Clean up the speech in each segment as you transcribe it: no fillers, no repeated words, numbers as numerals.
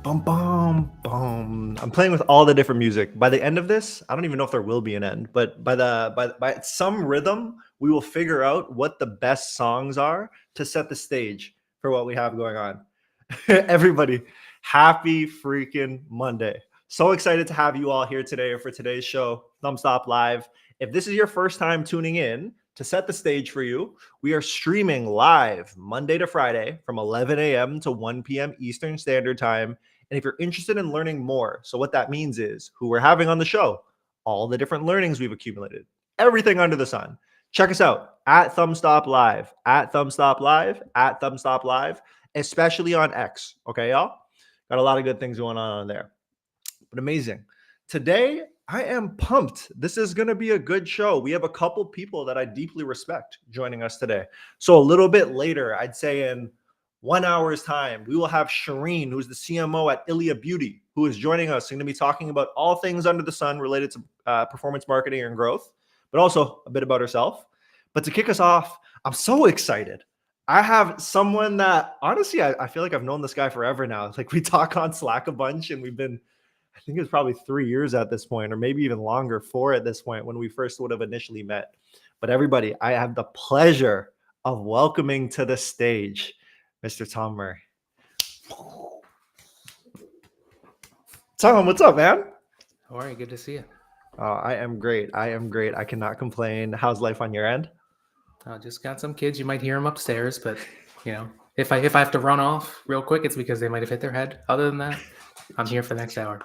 Bum, bum, bum. I'm playing with all the different music. By the end of this, I don't even know if there will be an end, but by some rhythm, we will figure out what the best songs are to set the stage for what we have going on. Everybody, happy freaking Monday. So excited to have you all here today for today's show, Thumbstop Live. If this is your first time tuning in, to set the stage for you, we are streaming live Monday to Friday from 11 a.m. to 1 p.m. Eastern Standard Time. And if you're interested in learning more, so what that means is who we're having on the show, all the different learnings we've accumulated, everything under the sun. Check us out at ThumbstopLive, at ThumbstopLive, at ThumbstopLive, especially on X. Okay, y'all? Got a lot of good things going on there. But amazing. Today, I am pumped. This is going to be a good show. We have a couple people that I deeply respect joining us today. So a little bit later, I'd say in 1 hour's time, we will have Cherene, who's the CMO at Iliia Beauty, who is joining us and going to be talking about all things under the sun related to performance marketing and growth, but also a bit about herself. But to kick us off, I'm so excited. I have someone that honestly, I feel like I've known this guy forever now. Like we talk on Slack a bunch and we've been, I think it was probably 3 years at this point, or maybe even longer, 4 at this point when we first would have initially met. But everybody, I have the pleasure of welcoming to the stage Mr. Tom Murray. Tom, what's up, man? How are you? Good to see you. I am great. I cannot complain. How's life on your end? Just got some kids. You might hear them upstairs, but you know, if I have to run off real quick, it's because they might have hit their head. Other than that, I'm here for the next hour.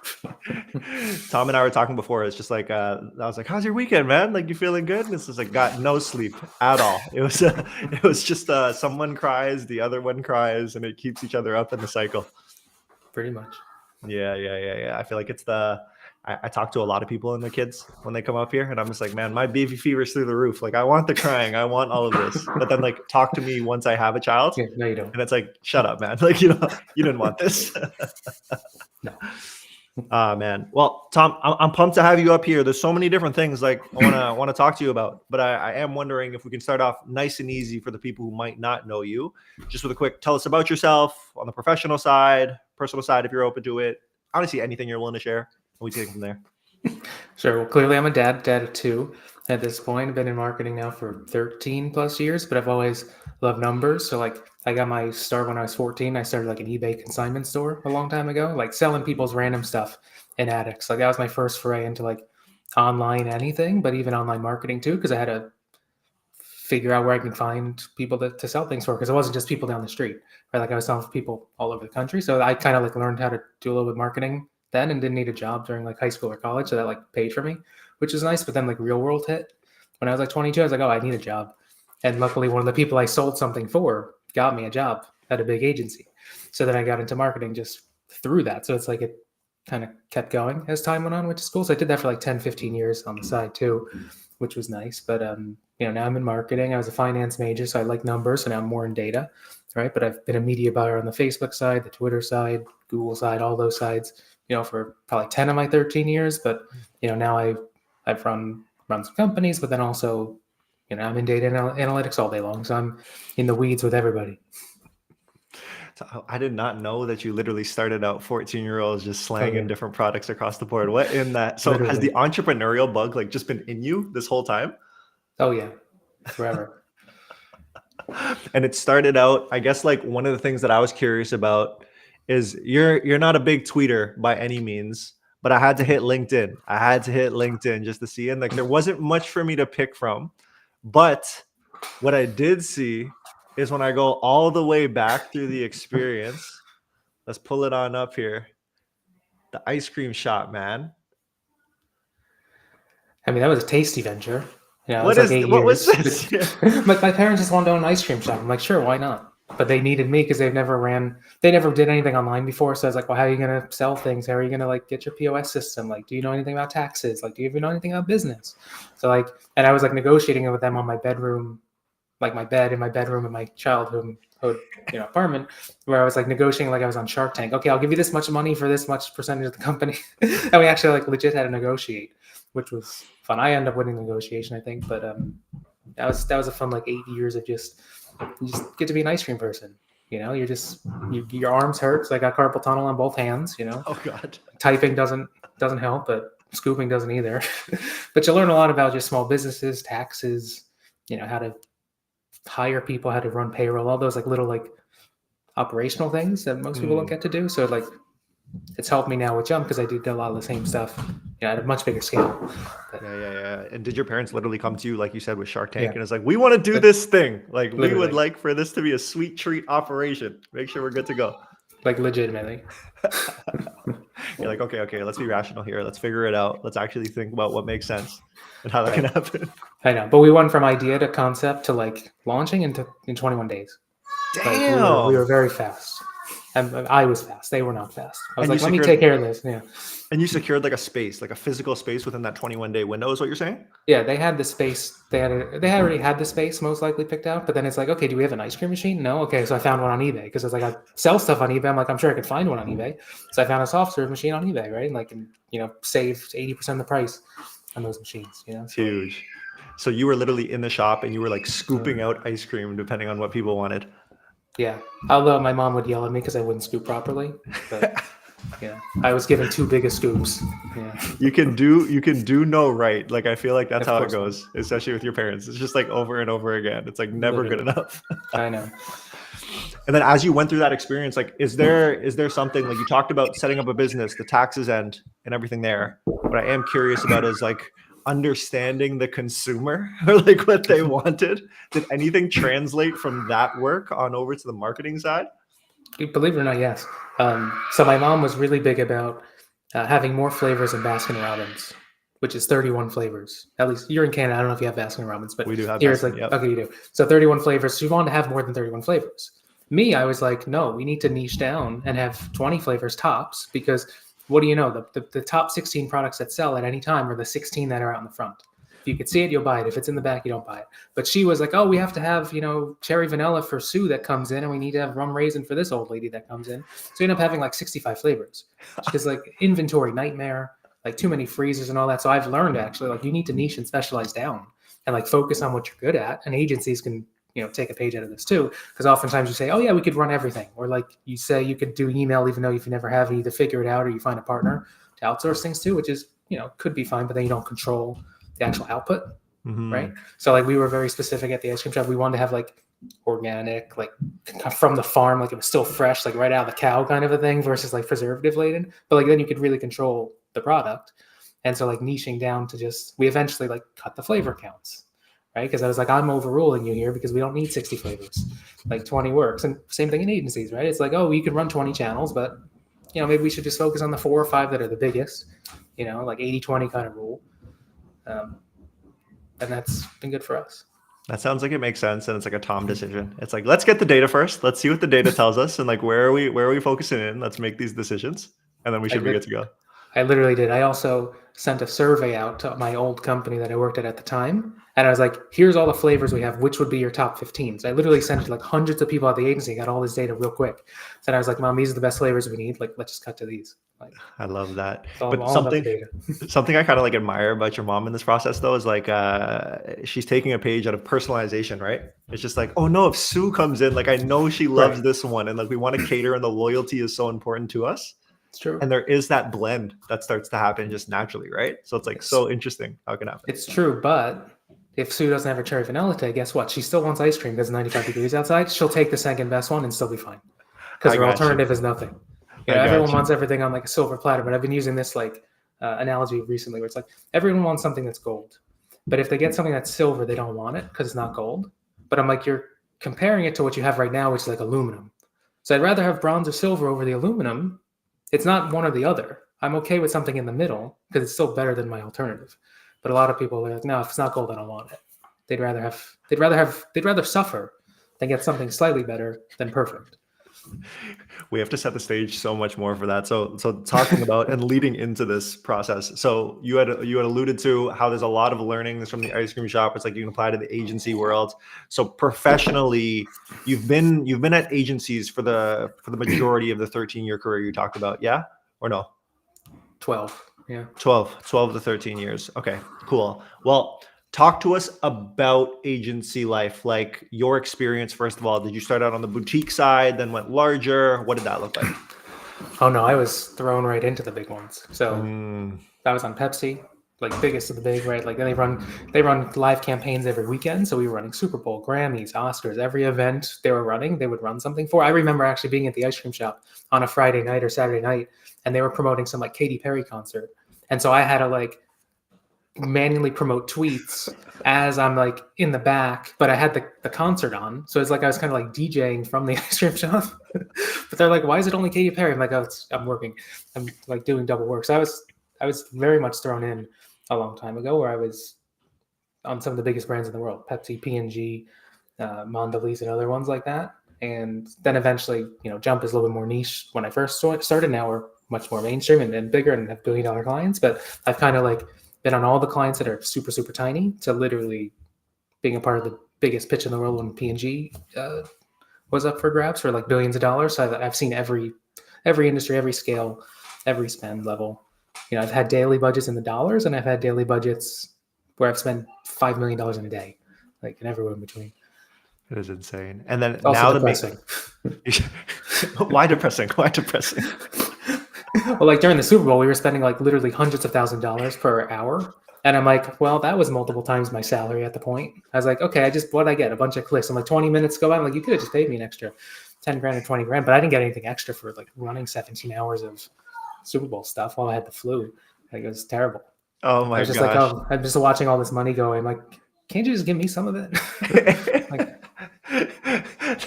Tom and I were talking before. It's just like I was like, "How's your weekend, man? Like, you feeling good?" And it's just like, got no sleep at all. It was just someone cries, the other one cries, and it keeps each other up in the cycle. Pretty much. Yeah. I feel like it's I talk to a lot of people and their kids when they come up here, and I'm just like, man, my baby fever's through the roof. Like, I want the crying, I want all of this, but then like, talk to me once I have a child. Yeah, no, you don't. And it's like, shut up, man. Like, you didn't want this. No. Man. Well, Tom, I'm pumped to have you up here. There's so many different things like I want to talk to you about, but I am wondering if we can start off nice and easy for the people who might not know you, just with a quick tell us about yourself on the professional side, personal side, if you're open to it. Honestly, anything you're willing to share, we take it from there. Sure. Well, clearly I'm a dad of 2 at this point. I've been in marketing now for 13 plus years, but I've always loved numbers. So like I got my start when I was 14. I started like an eBay consignment store a long time ago, like selling people's random stuff in attics. Like that was my first foray into like online anything, but even online marketing too, because I had to figure out where I can find people to sell things for, because it wasn't just people down the street, right? Like I was selling for people all over the country. So I kind of like learned how to do a little bit of marketing then and didn't need a job during like high school or college. So that like paid for me, which is nice. But then like real world hit when I was like 22, I was like, oh, I need a job. And luckily one of the people I sold something for got me a job at a big agency. So then I got into marketing just through that. So it's like it kind of kept going as time went on, which is cool. So I did that for like 10, 15 years on the side too, which was nice. But now I'm in marketing. I was a finance major, so I like numbers. So now I'm more in data, right? But I've been a media buyer on the Facebook side, the Twitter side, Google side, all those sides, for probably 10 of my 13 years. But, now I've run some companies, but then also, I'm in data analytics all day long. So I'm in the weeds with everybody. I did not know that you literally started out 14-year-olds just slanging different products across the board. What in that? So literally. Has the entrepreneurial bug like just been in you this whole time? Oh yeah, forever. And it started out, I guess, like one of the things that I was curious about is you're not a big tweeter by any means, but I had to hit LinkedIn. Just to see, and like there wasn't much for me to pick from. But what I did see is when I go all the way back through the experience, let's pull it on up here. The ice cream shop, man. I mean, that was a tasty venture. Yeah, what was this? Like my parents just wanted to own an ice cream shop. I'm like, sure, why not? But they needed me because they never did anything online before. So I was like, well, how are you going to sell things? How are you going to like get your POS system? Like, do you know anything about taxes? Like, do you even know anything about business? So like, and I was like negotiating it with them on my bedroom, like my bed in my bedroom in my childhood, apartment, where I was like negotiating like I was on Shark Tank. Okay, I'll give you this much money for this much percentage of the company. And we actually like legit had to negotiate, which was fun. I ended up winning the negotiation, I think, but that was a fun like 8 years of just get to be an ice cream person. You're just your arms hurt. So I got carpal tunnel on both hands. Oh God. Typing doesn't help, but scooping doesn't either. But you learn a lot about just small businesses, taxes, how to hire people, how to run payroll, all those like little like operational things that most people don't get to do. So like it's helped me now with Jump because I did a lot of the same stuff at a much bigger scale. But, Yeah. And did your parents literally come to you, like you said, with Shark Tank, Yeah. and it's like, we want to do this thing. Like, we Literally. would like for this to be a sweet treat operation. Make sure we're good to go. like legitimately. You're like, okay, let's be rational here. Let's figure it out. Let's actually think about what makes sense and how that can happen. I know, but we went from idea to concept to like launching in 21 days. Damn. Like, we were very fast. And I was fast. They were not fast. I was And like, you let me secured- take care of this. Yeah. And you secured like a space, like a physical space within that 21-day window is what you're saying? Yeah, they had the space. They already had the space most likely picked out. But then it's like, okay, do we have an ice cream machine? No. Okay, so I found one on eBay because it's like I sell stuff on eBay. I'm like, I'm sure I could find one on eBay. So I found a soft serve machine on eBay, right? And like, saved 80% of the price on those machines. So, Huge. So you were literally in the shop and you were like scooping out ice cream depending on what people wanted. Yeah. Although my mom would yell at me because I wouldn't scoop properly. But yeah, I was given too big of scoops. Yeah. You can do no right. Like, I feel like that's Of how it course not. goes, especially with your parents. It's just like over and over again. It's like never good Literally. enough. I know. And then as you went through that experience, like, is there something, like, you talked about setting up a business, the taxes end and everything there. What I am curious about is like understanding the consumer or like what they wanted. Did anything translate from that work on over to the marketing side? Believe it or not, yes. So my mom was really big about having more flavors in Baskin Robbins, which is 31 flavors. At least you're in Canada. I don't know if you have Baskin Robbins, but We do have here it's Baskin, like, yep. okay, you do. So 31 flavors. She wanted to have more than 31 flavors. Me, I was like, no, we need to niche down and have 20 flavors tops because what do you know? The top 16 products that sell at any time are the 16 that are out in the front. If you could see it, you'll buy it. If it's in the back, you don't buy it. But she was like, oh, we have to have, cherry vanilla for Sue that comes in, and we need to have rum raisin for this old lady that comes in. So you end up having like 65 flavors. Because like inventory nightmare, like too many freezers and all that. So I've learned actually like you need to niche and specialize down and like focus on what you're good at. And agencies can, take a page out of this too. Because oftentimes you say, oh yeah, we could run everything. Or like you say you could do email even though if you never have it, either figure it out or you find a partner to outsource things to, which is, could be fine, but then you don't control the actual output. Mhm. Right. So like we were very specific at the ice cream shop. We wanted to have like organic, like from the farm, like it was still fresh, like right out of the cow kind of a thing versus like preservative laden. But like then you could really control the product. And so like niching down to we eventually like cut the flavor counts, right? Because I was like, I'm overruling you here because we don't need 60 flavors, like 20 works. And same thing in agencies, right? It's like, oh, you can run 20 channels, but maybe we should just focus on the 4 or 5 that are the biggest, like 80-20 kind of rule. And that's been good for us. That sounds like it makes sense, and it's like a Tom decision. It's like, let's get the data first. Let's see what the data tells us, and like where are we focusing in? Let's make these decisions, and then we should be good to go. I literally did. I also sent a survey out to my old company that I worked at the time, and I was like, "Here's all the flavors we have. Which would be your top 15?" So I literally sent it to like hundreds of people at the agency. Got all this data real quick. So I was like, "Mom, these are the best flavors we need. Like, let's just cut to these." Like, I love that. all But about something the data. I kind of like admire about your mom in this process though is like she's taking a page out of personalization, right? It's just like, oh no, if Sue comes in, like I know she loves Right. this one, and like we want to cater, and the loyalty is so important to us. It's true. And there is that blend that starts to happen just naturally, right? So it's like so interesting how it can happen. It's true, but if Sue doesn't have her cherry vanilla today, guess what? She still wants ice cream because it's 95 degrees outside. She'll take the second best one and still be fine because I her got you. alternative is nothing. I got Everyone you. wants everything on like a silver platter, but I've been using this like analogy recently where it's like everyone wants something that's gold, but if they get something that's silver, they don't want it because it's not gold. But I'm like, you're comparing it to what you have right now, which is like aluminum. So I'd rather have bronze or silver over the aluminum. It's not one or the other. I'm okay with something in the middle because it's still better than my alternative. But a lot of people are like, no, if it's not gold, I don't want it. They'd rather suffer than get something slightly better than perfect. We have to set the stage so much more for that. So talking about and leading into this process. So you had alluded to how there's a lot of learnings from the ice cream shop. It's like you can apply to the agency world. So professionally, you've been at agencies for the majority of the 13-year career you talked about, yeah? Or no? 12. Yeah. 12 to 13 years. Okay, cool. Well, talk to us about agency life, like your experience. First of all, did you start out on the boutique side, then went larger? What did that look like? Oh no, I was thrown right into the big ones. So Mm, I was on Pepsi, like biggest of the big, right? Like they run live campaigns every weekend. So we were running Super Bowl, Grammys, Oscars, every event they were running, they would run something for. I remember actually being at the ice cream shop on a Friday night or Saturday night, and they were promoting some like Katy Perry concert. And so I had to like manually promote tweets as I'm like in the back, but I had the concert on. So it's like I was kind of like DJing from the ice cream shop. But they're like, why is it only Katy Perry? I'm like, oh, I'm working. I'm like doing double work. So I was very much thrown in a long time ago where I was on some of the biggest brands in the world, Pepsi, P&G, Mondelez, and other ones like that. And then eventually, Jump is a little bit more niche when I first started. Now we're much more mainstream and bigger and have billion-dollar clients. But I've kind of like been on all the clients that are super, super tiny to literally being a part of the biggest pitch in the world when P&G was up for grabs for like billions of dollars. So I've seen every industry, every scale, every spend level. I've had daily budgets in the dollars, and I've had daily budgets where I've spent $5 million in a day, like, and everywhere in between. it is insane. And then Also now depressing. Why depressing? Why depressing? Well, like during the Super Bowl, we were spending like literally hundreds of thousands of dollars per hour. And I'm like, well, that was multiple times my salary at the point. I was like, okay, what'd I get? A bunch of clicks. I'm like, 20 minutes go by. I'm like, you could have just paid me an extra 10 grand or 20 grand, but I didn't get anything extra for like running 17 hours of Super Bowl stuff while I had the flu. Like, it was terrible. Oh my I was just gosh. like, oh, I'm just watching all this money go. I'm like, can't you just give me some of it? Like,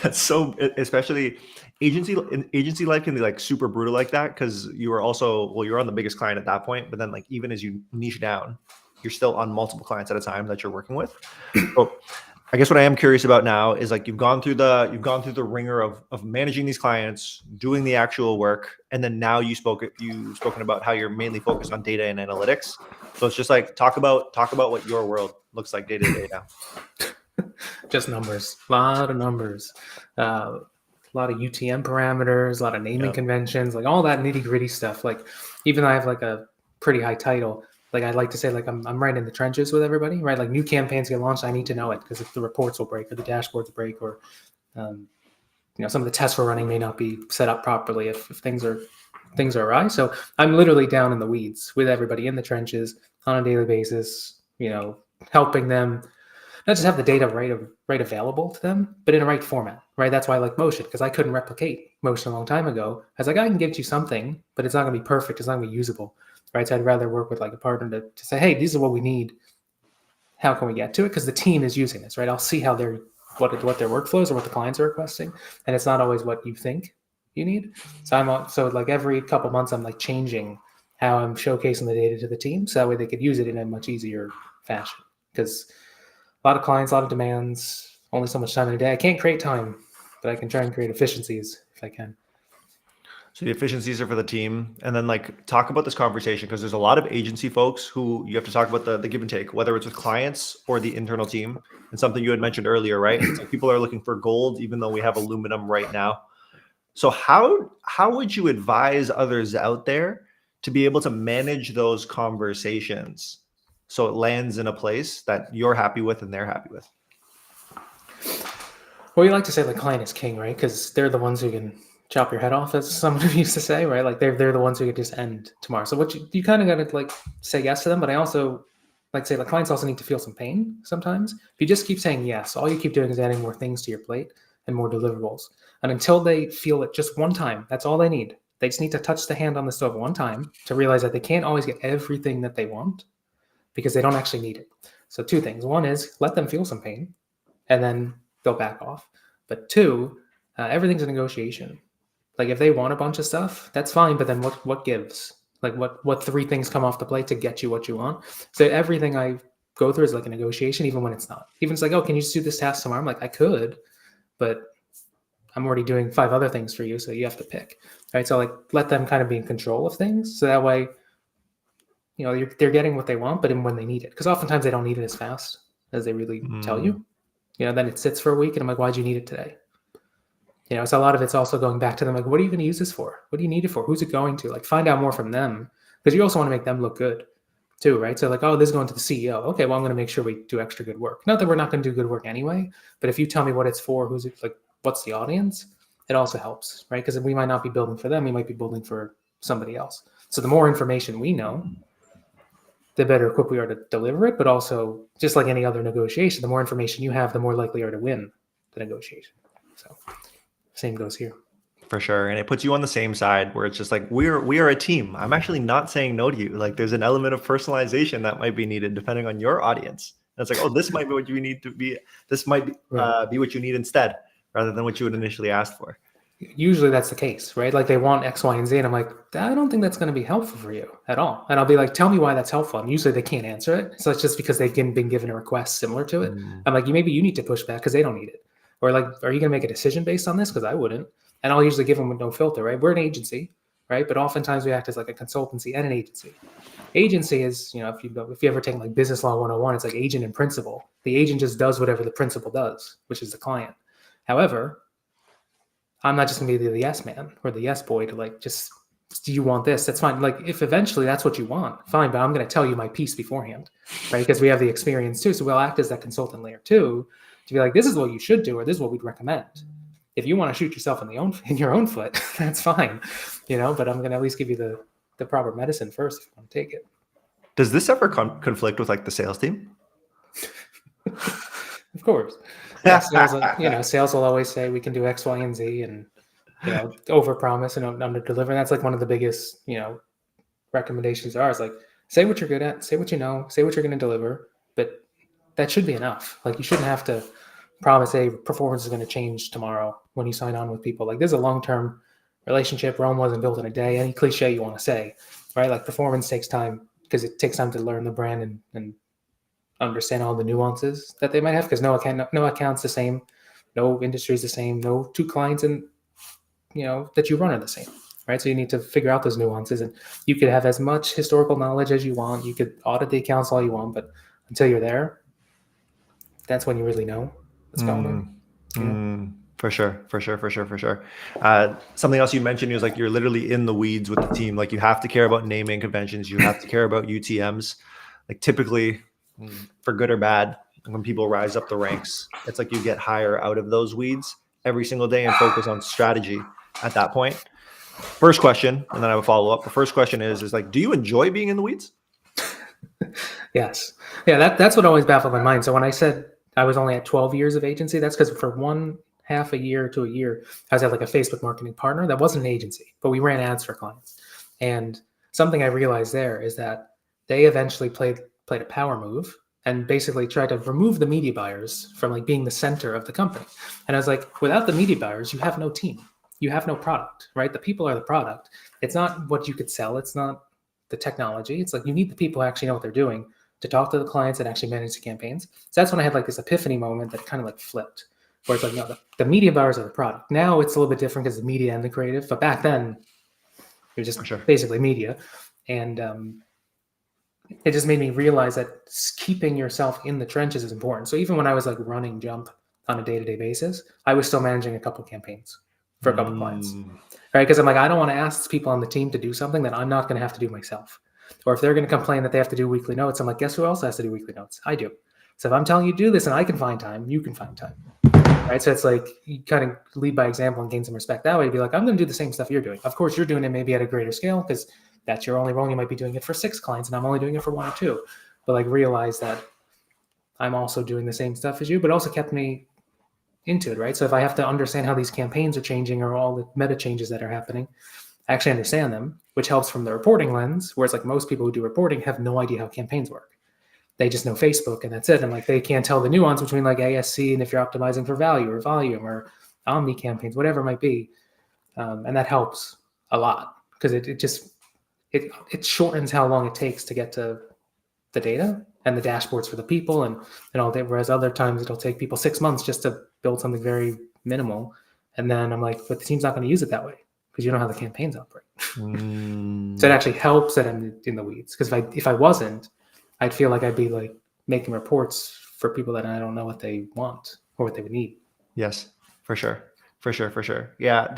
that's so, especially agency life can be like super brutal like that, because you are also, well, you're on the biggest client at that point, but then like even as you niche down, you're still on multiple clients at a time that you're working with. So I guess what I am curious about now is like you've gone through the ringer of managing these clients, doing the actual work, and then now you've spoken about how you're mainly focused on data and analytics. So it's just like talk about what your world looks like day to day now. just numbers, a lot of numbers, a lot of UTM parameters, a lot of naming conventions, like all that nitty gritty stuff. Like even though I have like a pretty high title, like I'd like to say like I'm right in the trenches with everybody, right? Like new campaigns get launched, I need to know it because if the reports will break or the dashboards break or some of the tests we're running may not be set up properly if things are awry. So I'm literally down in the weeds with everybody in the trenches on a daily basis, helping them not just have the data right available to them, but in a right format, right? That's why I like Motion, because I couldn't replicate Motion a long time ago. I was like, I can give you something, but it's not going to be perfect. It's not going to be usable, right? So I'd rather work with like a partner to say, hey, these are what we need. How can we get to it? Because the team is using this, right? I'll see how what their workflows or what the clients are requesting, and it's not always what you think you need. So like every couple months, I'm like changing how I'm showcasing the data to the team, so that way they could use it in a much easier fashion. Because a lot of clients, a lot of demands, only so much time in a day. I can't create time, but I can try and create efficiencies if I can. So the efficiencies are for the team. And then like talk about this conversation, because there's a lot of agency folks who you have to talk about the give and take, whether it's with clients or the internal team. And something you had mentioned earlier, right? It's like people are looking for gold, even though we have aluminum right now. So how would you advise others out there to be able to manage those conversations so it lands in a place that you're happy with and they're happy with? Well, you like to say the client is king, right? Because they're the ones who can chop your head off, as someone used to say, right? Like they're the ones who could just end tomorrow. So what you kind of got to like say yes to them, but I also like say the clients also need to feel some pain sometimes. If you just keep saying yes, all you keep doing is adding more things to your plate and more deliverables. And until they feel it just one time, that's all they need. They just need to touch the hand on the stove one time to realize that they can't always get everything that they want because they don't actually need it. So two things. One is let them feel some pain and then they'll back off. But two, everything's a negotiation. Like if they want a bunch of stuff, that's fine. But then what gives? Like what three things come off the plate to get you what you want? So everything I go through is like a negotiation, even when it's not. Even it's like, oh, can you just do this task tomorrow? I'm like, I could, but I'm already doing 5 other things for you, so you have to pick. Right? So like let them kind of be in control of things. So that way, they're getting what they want, but when they need it. Because oftentimes they don't need it as fast as they really tell you. Then it sits for a week and I'm like, why'd you need it today? So a lot of it's also going back to them, like, what are you going to use this for? What do you need it for? Who's it going to? Like, find out more from them, because you also want to make them look good. too, right? So like, oh, this is going to the CEO. Okay, well, I'm going to make sure we do extra good work. Not that we're not going to do good work anyway, but if you tell me what it's for, who's it, like, what's the audience, it also helps, right? Because we might not be building for them, we might be building for somebody else. So the more information we know, the better equipped we are to deliver it. But also, just like any other negotiation, the more information you have, the more likely you are to win the negotiation. So same goes here. For sure. And it puts you on the same side where it's just like, we are a team. I'm actually not saying no to you. Like there's an element of personalization that might be needed depending on your audience. And it's like, oh, this might be what you need to be. This might be what you need instead, rather than what you would initially ask for. Usually that's the case, right? Like they want X, Y, and Z. And I'm like, I don't think that's going to be helpful for you at all. And I'll be like, tell me why that's helpful. And usually they can't answer it. So it's just because they've been given a request similar to it. I'm like, maybe you need to push back because they don't need it. Or like, are you going to make a decision based on this? Because I wouldn't. And I'll usually give them with no filter, right? We're an agency, right? But oftentimes we act as like a consultancy and an agency. Agency is, if you ever take like business law 101, it's like agent and principal. The agent just does whatever the principal does, which is the client. However, I'm not just gonna be the yes man or the yes boy to like, just, do you want this? That's fine. Like if eventually that's what you want, fine, but I'm gonna tell you my piece beforehand, right? Because we have the experience too. So we'll act as that consultant layer too, to be like, this is what you should do, or this is what we'd recommend. If you want to shoot yourself in your own foot, that's fine, but I'm gonna at least give you the proper medicine first if you want to take it. Does this ever conflict with like the sales team? Of course. Yeah, sales will always say we can do X, Y, and Z, and overpromise and underdeliver. And that's like one of the biggest recommendations are, is like, say what you're good at, say what you know, say what you're going to deliver, but that should be enough. Like you shouldn't have to promise, hey, performance is going to change tomorrow when you sign on with people. Like there's a long-term relationship. Rome wasn't built in a day. Any cliche you want to say, right? Like performance takes time because it takes time to learn the brand and understand all the nuances that they might have, because no account's the same, no industry is the same, no two clients and that you run are the same, right? So you need to figure out those nuances, and you could have as much historical knowledge as you want, you could audit the accounts all you want, but until you're there, that's when you really know what's going on. For sure. Something else you mentioned is like, you're literally in the weeds with the team. Like you have to care about naming conventions, you have to care about UTMs. Like typically, for good or bad, when people rise up the ranks, it's like you get higher out of those weeds every single day and focus on strategy at that point. First question, and then I have a follow-up. The first question is like, do you enjoy being in the weeds? Yes. Yeah, that's what always baffled my mind. So when I said I was only at 12 years of agency, that's because for 1/2 a year to a year, I was at like a Facebook marketing partner that wasn't an agency, but we ran ads for clients. And something I realized there is that they eventually played a power move and basically tried to remove the media buyers from like being the center of the company. And I was like, without the media buyers, you have no team, you have no product, right? The people are the product. It's not what you could sell, it's not the technology. It's like you need the people who actually know what they're doing to talk to the clients and actually manage the campaigns. So that's when I had like this epiphany moment that kind of like flipped, where it's like, no, the media buyers are the product. Now it's a little bit different because the media and the creative, but back then it was just basically media. And it just made me realize that keeping yourself in the trenches is important. So even when I was like running Jump on a day-to-day basis, I was still managing a couple campaigns for a couple clients, right? Because I'm like, I don't want to ask people on the team to do something that I'm not going to have to do myself. Or if they're going to complain that they have to do weekly notes, I'm like, guess who else has to do weekly notes? I do. So if I'm telling you to do this and I can find time, you can find time, right? So it's like you kind of lead by example and gain some respect that way. Be like, I'm going to do the same stuff you're doing. Of course, you're doing it maybe at a greater scale because that's your only role. You might be doing it for 6 clients and I'm only doing it for 1 or 2. But like realize that I'm also doing the same stuff as you, but also kept me into it, right? So if I have to understand how these campaigns are changing or all the meta changes that are happening, I actually understand them, which helps from the reporting lens, whereas like most people who do reporting have no idea how campaigns work. They just know Facebook and that's it. And like they can't tell the nuance between like ASC and if you're optimizing for value or volume or omni campaigns, whatever it might be. And that helps a lot because it shortens how long it takes to get to the data and the dashboards for the people and all that. Whereas other times it'll take people 6 months just to build something very minimal. And then I'm like, but the team's not going to use it that way because you don't know how the campaigns operate. So it actually helps that I'm in the weeds. Because if I wasn't, I'd feel like I'd be like making reports for people that I don't know what they want or what they would need. Yes, for sure. Yeah,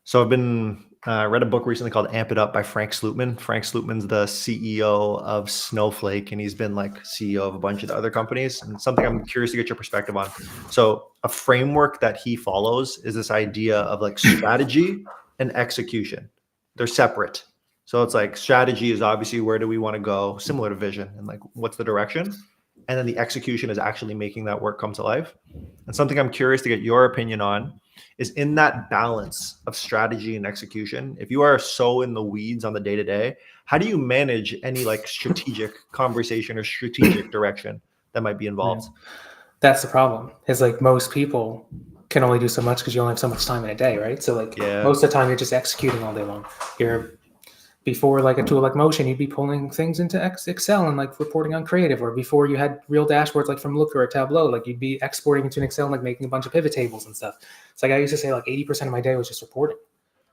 so I've been I read a book recently called Amp It Up by Frank Slootman. Frank Slootman's the CEO of Snowflake, and he's been like CEO of a bunch of the other companies. And something I'm curious to get your perspective on. So a framework that he follows is this idea of like strategy and execution. They're separate. So it's like strategy is obviously where do we want to go, similar to vision, and like what's the direction? And then the execution is actually making that work come to life. And something I'm curious to get your opinion on is in that balance of strategy and execution. If you are so in the weeds on the day to day, how do you manage any like strategic conversation or strategic direction that might be involved? That's the problem. Is like most people can only do so much because you only have so much time in a day, right? So like most of the time you're just executing all day long. Before like a tool like Motion, you'd be pulling things into Excel and like reporting on creative, or before you had real dashboards like from Looker or Tableau, like you'd be exporting into an Excel and like making a bunch of pivot tables and stuff. It's like I used to say like 80% of my day was just reporting.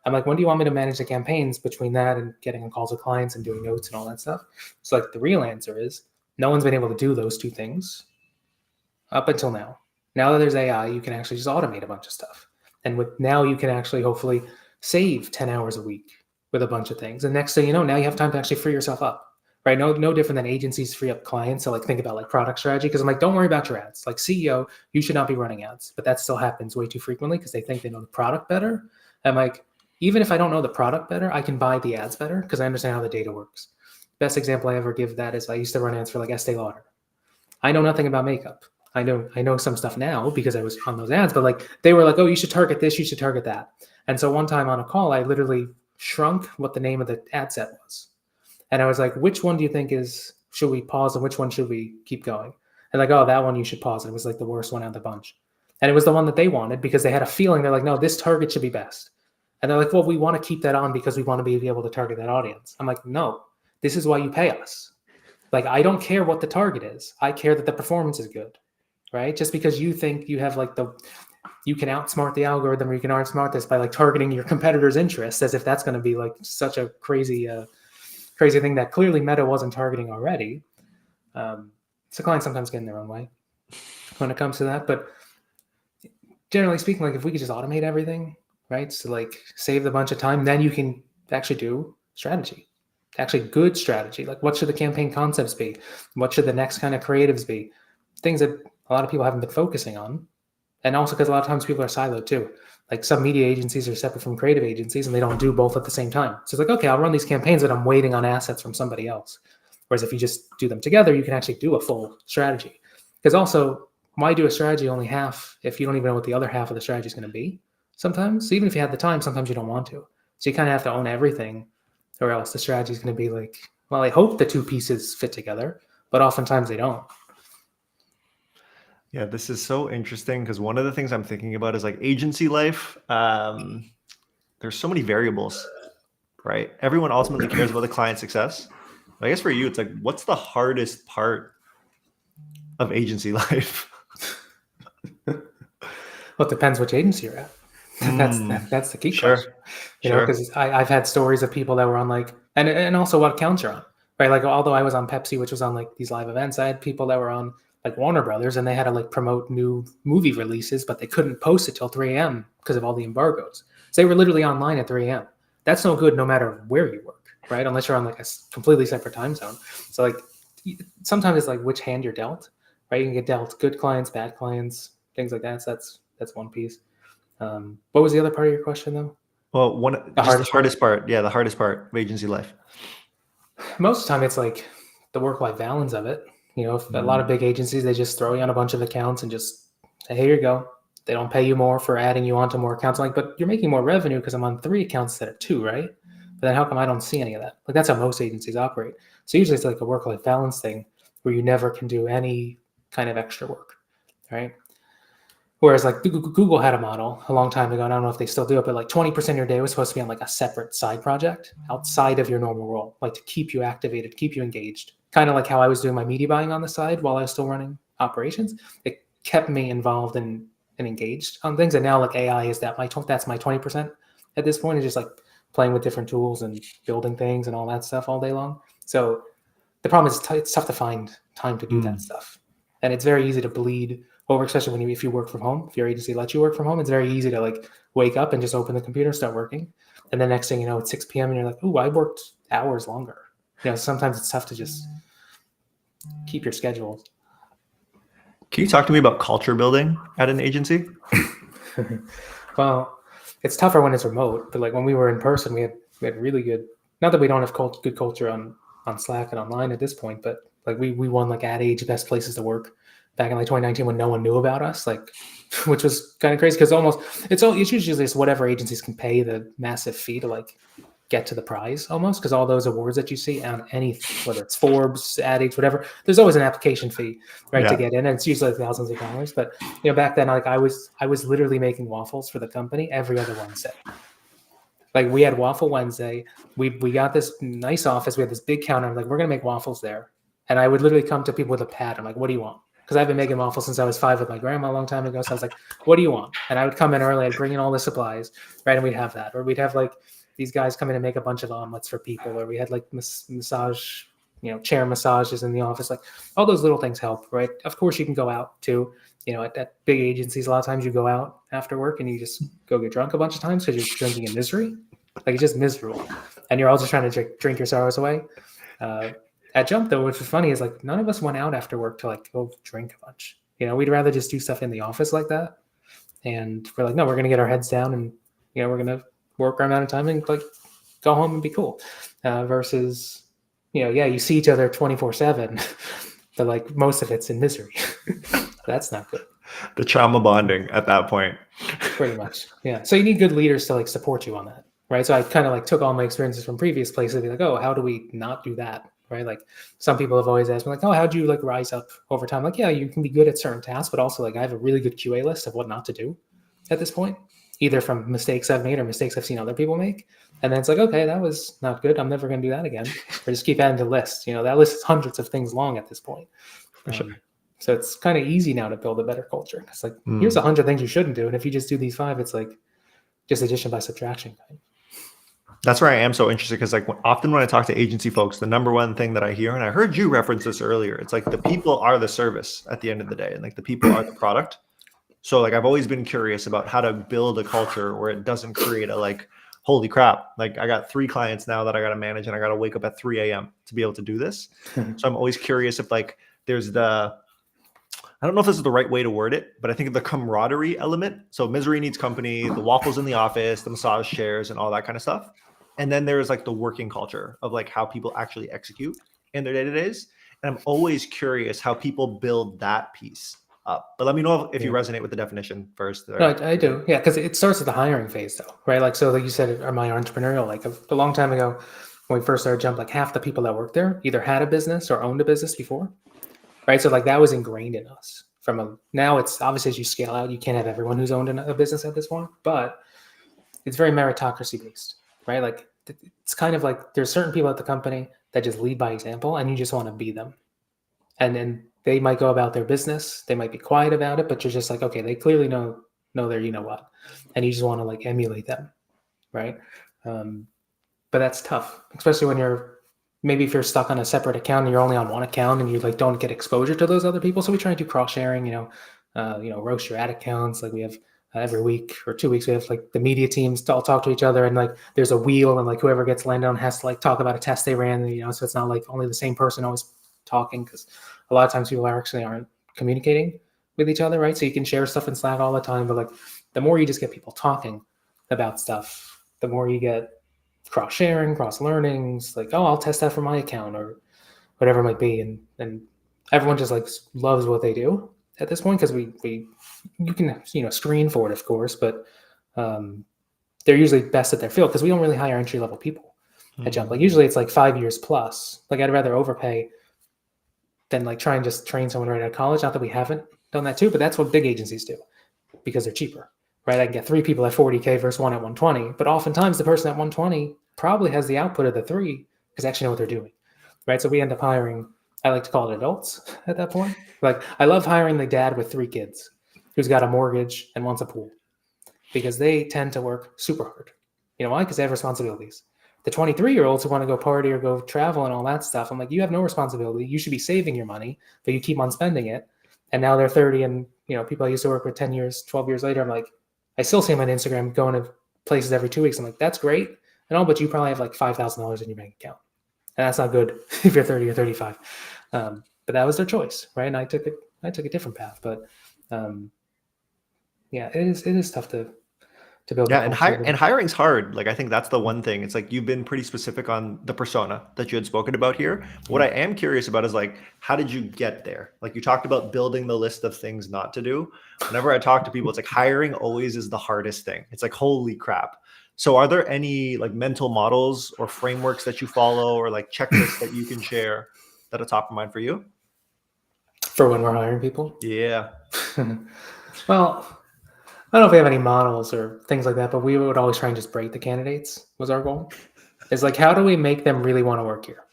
I'm like, when do you want me to manage the campaigns between that and getting on calls with clients and doing notes and all that stuff? So like the real answer is no one's been able to do those two things up until now. Now that there's AI, you can actually just automate a bunch of stuff. And with now you can actually hopefully save 10 hours a week with a bunch of things. And next thing you know, now you have time to actually free yourself up, right? No different than agencies free up clients. So like think about like product strategy, because I'm like, don't worry about your ads. Like CEO, you should not be running ads, but that still happens way too frequently because they think they know the product better. I'm like, even if I don't know the product better, I can buy the ads better because I understand how the data works. Best example I ever give that is I used to run ads for like Estee Lauder. I know nothing about makeup. I know some stuff now because I was on those ads, but like they were like, oh, you should target this, you should target that. And so one time on a call, I literally shrunk what the name of the ad set was. And I was like, which one do you think should we pause and which one should we keep going? And like, oh, that one you should pause. It was like the worst one out of the bunch. And it was the one that they wanted because they had a feeling. They're like, no, this target should be best. And they're like, well, we want to keep that on because we want to be able to target that audience. I'm like, no, this is why you pay us. Like, I don't care what the target is. I care that the performance is good, right? Just because you think you have like you can outsmart the algorithm or you can outsmart this by like targeting your competitor's interests as if that's going to be like such a crazy thing that clearly Meta wasn't targeting already. So clients sometimes get in their own way when it comes to that. But generally speaking, like if we could just automate everything, right? So like save a bunch of time, then you can actually do strategy, actually good strategy. Like what should the campaign concepts be? What should the next kind of creatives be? Things that a lot of people haven't been focusing on. And also because a lot of times people are siloed too. Like some media agencies are separate from creative agencies and they don't do both at the same time. So it's like, okay, I'll run these campaigns, but I'm waiting on assets from somebody else. Whereas if you just do them together, you can actually do a full strategy. Because also, why do a strategy only half if you don't even know what the other half of the strategy is going to be? Sometimes, so even if you have the time, sometimes you don't want to. So you kind of have to own everything, or else the strategy is going to be like, well, I hope the two pieces fit together, but oftentimes they don't. Yeah, this is so interesting because one of the things I'm thinking about is like agency life. There's so many variables, right? Everyone ultimately cares about the client success. But I guess for you, it's like, what's the hardest part of agency life? Well, it depends which agency you're at. That's the key question. You know, because I've had stories of people that were on like, and also what accounts you're on, right? Like, although I was on Pepsi, which was on like these live events, I had people that were on like Warner Brothers, and they had to like promote new movie releases, but they couldn't post it till 3 a.m. because of all the embargoes. So they were literally online at 3 a.m. That's no good, no matter where you work, right? Unless you're on like a completely separate time zone. So like sometimes it's like which hand you're dealt, right? You can get dealt good clients, bad clients, things like that. So that's one piece. What was the other part of your question, though? Well, the hardest part. Yeah, the hardest part of agency life. Most of the time, it's like the work-life balance of it. You know, if a lot of big agencies, they just throw you on a bunch of accounts and just say, "Here you go." They don't pay you more for adding you onto more accounts. I'm like, but you're making more revenue because I'm on 3 accounts instead of 2, right? But then how come I don't see any of that? Like that's how most agencies operate. So usually it's like a work-life balance thing where you never can do any kind of extra work, right? Whereas like Google had a model a long time ago, and I don't know if they still do it, but like 20% of your day was supposed to be on like a separate side project outside of your normal role, like to keep you activated, keep you engaged. Kind of like how I was doing my media buying on the side while I was still running operations. It kept me involved and engaged on things. And now like AI is that's my 20% at this point, is just like playing with different tools and building things and all that stuff all day long. So the problem is it's tough to find time to do that stuff. And it's very easy to bleed over, especially if you work from home. If your agency lets you work from home, it's very easy to like wake up and just open the computer and start working. And the next thing you know, it's 6 p.m. and you're like, ooh, I worked hours longer. Sometimes it's tough to just keep your schedule. Can you talk to me about culture building at an agency? Well, it's tougher when it's remote, but like when we were in person, we had really good. Not that we don't have good culture on Slack and online at this point, but like we won like Ad Age Best Places to Work back in like 2019 when no one knew about us, like, which was kind of crazy because it's usually just whatever agencies can pay the massive fee to like get to the prize almost, because all those awards that you see on any, whether it's Forbes, Ad Age, whatever, there's always an application fee, right, to get in, and it's usually like thousands of dollars. But back then, like I was literally making waffles for the company every other Wednesday. Like we had Waffle Wednesday. We got this nice office. We had this big counter. I'm like, we're gonna make waffles there, and I would literally come to people with a pad. I'm like, what do you want? Because I've been making waffles since I was 5 with my grandma a long time ago. So I was like, what do you want? And I would come in early. I'd bring in all the supplies, right, and we'd have that, or we'd have like these guys come in and make a bunch of omelets for people, or we had like massage, chair massages in the office. Like all those little things help, right? Of course, you can go out too. At big agencies, a lot of times you go out after work and you just go get drunk a bunch of times because you're drinking in misery. Like it's just miserable, and you're all just trying to drink your sorrows away. At Jump though, which was funny, is like none of us went out after work to like go drink a bunch. We'd rather just do stuff in the office like that. And we're like, no, we're gonna get our heads down and we're gonna work our amount of time and like go home and be cool. Versus, you see each other 24/7, but like most of it's in misery. That's not good. The trauma bonding at that point. Pretty much. Yeah. So you need good leaders to like support you on that. Right. So I kind of like took all my experiences from previous places and be like, oh, how do we not do that? Right. Like some people have always asked me like, oh, how do you like rise up over time? Like, yeah, you can be good at certain tasks, but also like I have a really good QA list of what not to do at this point, either from mistakes I've made or mistakes I've seen other people make. And then it's like, okay, that was not good. I'm never going to do that again. Or just keep adding to the list. That list is hundreds of things long at this point. For sure. So it's kind of easy now to build a better culture. It's like, here's 100 things you shouldn't do. And if you just do these 5, it's like just addition by subtraction. That's where I am so interested, because like often when I talk to agency folks, the number one thing that I hear, and I heard you reference this earlier, it's like the people are the service at the end of the day, and like the people are the product. So like I've always been curious about how to build a culture where it doesn't create a like, holy crap, like I got 3 clients now that I got to manage and I got to wake up at 3 a.m. to be able to do this. So I'm always curious if like there's I don't know if this is the right way to word it, but I think the camaraderie element. So misery needs company, the waffles in the office, the massage chairs, and all that kind of stuff. And then there's like the working culture of like how people actually execute in their day-to-days. And I'm always curious how people build that piece up. But let me know if you resonate with the definition first. No, I do. Yeah, because it starts at the hiring phase though, right? Like, so like you said, am I entrepreneurial? Like a long time ago, when we first started Jump, like half the people that worked there either had a business or owned a business before. Right. So like that was ingrained in us now it's obviously as you scale out, you can't have everyone who's owned a business at this point, but it's very meritocracy based, right? Like it's kind of like there's certain people at the company that just lead by example and you just want to be them. And then they might go about their business. They might be quiet about it, but you're just like, okay, they clearly know their, what, and you just want to like emulate them. Right. But that's tough, especially when maybe if you're stuck on a separate account and you're only on one account and you like don't get exposure to those other people. So we try and do cross sharing, roast your ad accounts. Like we have every week or 2 weeks, we have like the media teams all talk to each other, and like there's a wheel, and like whoever gets landed on has to like talk about a test they ran, so it's not like only the same person always talking, because a lot of times people aren't communicating with each other, right? So you can share stuff in Slack all the time, but like the more you just get people talking about stuff, the more you get cross sharing, cross learnings, like, oh, I'll test that for my account or whatever it might be. And everyone just like loves what they do at this point, because you can, screen for it, of course, but they're usually best at their field, because we don't really hire entry level people at Jump. Like usually it's like 5 years plus. Like I'd rather overpay than like try and just train someone right out of college. Not that we haven't done that too, but that's what big agencies do because they're cheaper. Right, I can get 3 people at 40K versus 1 at 120, but oftentimes the person at 120 probably has the output of the 3 because they actually know what they're doing, right? So we end up hiring, I like to call it adults at that point. Like I love hiring the dad with 3 kids who's got a mortgage and wants a pool, because they tend to work super hard. You know why? Because they have responsibilities. The 23-year-olds who want to go party or go travel and all that stuff, I'm like, you have no responsibility. You should be saving your money, but you keep on spending it. And now they're 30, and people I used to work with 10 years, 12 years later, I'm like, I still see them on Instagram going to places every 2 weeks. I'm like, that's great. And all, but you probably have like $5,000 in your bank account. And that's not good if you're 30 or 35. But that was their choice, right? And I took a different path. But yeah, it is tough to build. Yeah, and hiring's hard. Like I think that's the one thing. It's like you've been pretty specific on the persona that you had spoken about here. What I am curious about is like, how did you get there? Like you talked about building the list of things not to do. Whenever I talk to people, it's like hiring always is the hardest thing. It's like, holy crap. So are there any like mental models or frameworks that you follow or like checklists that you can share that are top of mind for you? For when we're hiring people? Yeah. Well, I don't know if we have any models or things like that, but we would always try and just break the candidates was our goal. It's like, how do we make them really want to work here?